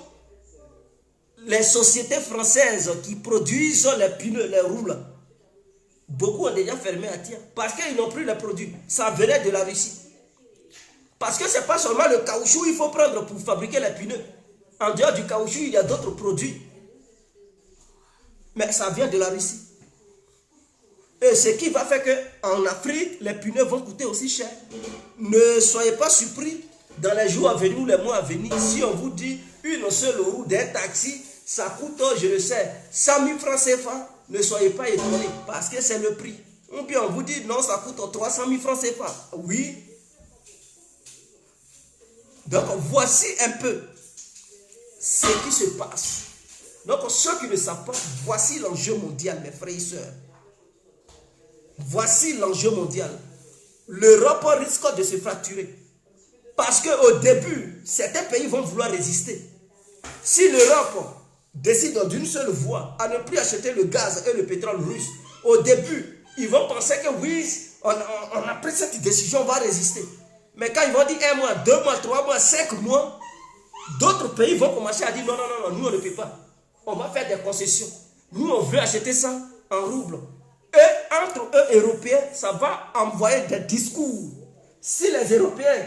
les sociétés françaises qui produisent les pneus, les roues, beaucoup ont déjà fermé à Tiens. Parce qu'ils n'ont plus les produits. Ça venait de la Russie. Parce que ce n'est pas seulement le caoutchouc qu'il faut prendre pour fabriquer les pneus. En dehors du caoutchouc, il y a d'autres produits. Mais ça vient de la Russie. Et ce qui va faire qu'en Afrique, les pneus vont coûter aussi cher. Ne soyez pas surpris dans les jours à venir ou les mois à venir. Si on vous dit une seule roue d'un taxi, ça coûte, je le sais, 100 000 francs CFA, ne soyez pas étonnés parce que c'est le prix. Ou bien on vous dit non, ça coûte 300 000 francs CFA. Oui. Donc voici un peu ce qui se passe. Donc ceux qui ne savent pas, voici l'enjeu mondial, mes frères et sœurs. Voici l'enjeu mondial. L'Europe risque de se fracturer. Parce qu'au début, certains pays vont vouloir résister. Si l'Europe décide d'une seule voie à ne plus acheter le gaz et le pétrole russe, au début, ils vont penser que oui, on a pris cette décision, on va résister. Mais quand ils vont dire 1 mois, 2 mois, 3 mois, 5 mois, d'autres pays vont commencer à dire non, non, non, nous on ne peut pas. On va faire des concessions. Nous on veut acheter ça en roubles. Et entre eux, Européens, ça va envoyer des discours. Si les Européens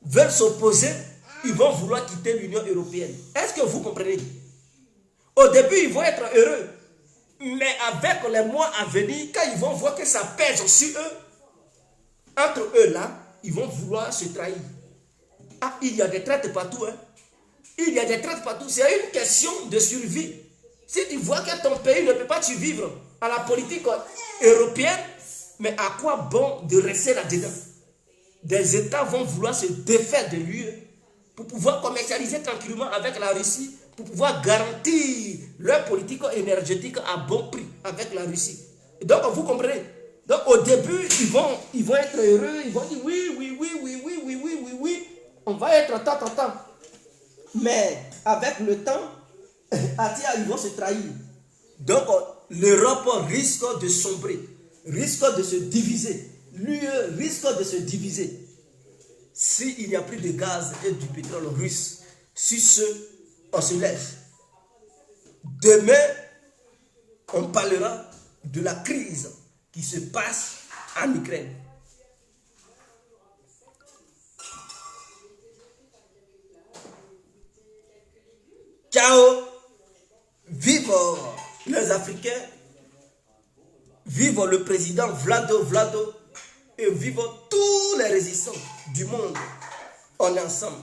veulent s'opposer, ils vont vouloir quitter l'Union européenne. Est-ce que vous comprenez? Au début, ils vont être heureux. Mais avec les mois à venir, quand ils vont voir que ça pèse sur eux, entre eux là, ils vont vouloir se trahir. Ah, il y a des traites partout. Hein? Il y a des traites partout. C'est une question de survie. Si tu vois que ton pays ne peut pas survivre à la politique européenne, mais à quoi bon de rester là-dedans? des États vont vouloir se défaire de l'UE pour pouvoir commercialiser tranquillement avec la Russie, pour pouvoir garantir leur politique énergétique à bon prix avec la Russie. Et donc, vous comprenez? Donc, au début, ils vont être heureux, ils vont dire oui, oui, oui, oui, oui, oui, oui, oui, oui, on va être tant. Mais avec le temps, ils vont se trahir. Donc, l'Europe risque de sombrer, risque de se diviser. L'UE risque de se diviser s'il n'y a plus de gaz et du pétrole russe. Sur ce, on se lève. Demain, on parlera de la crise qui se passe en Ukraine. Ciao! Vive les Africains, vive le président Vlado et vive tous les résistants du monde. On est ensemble.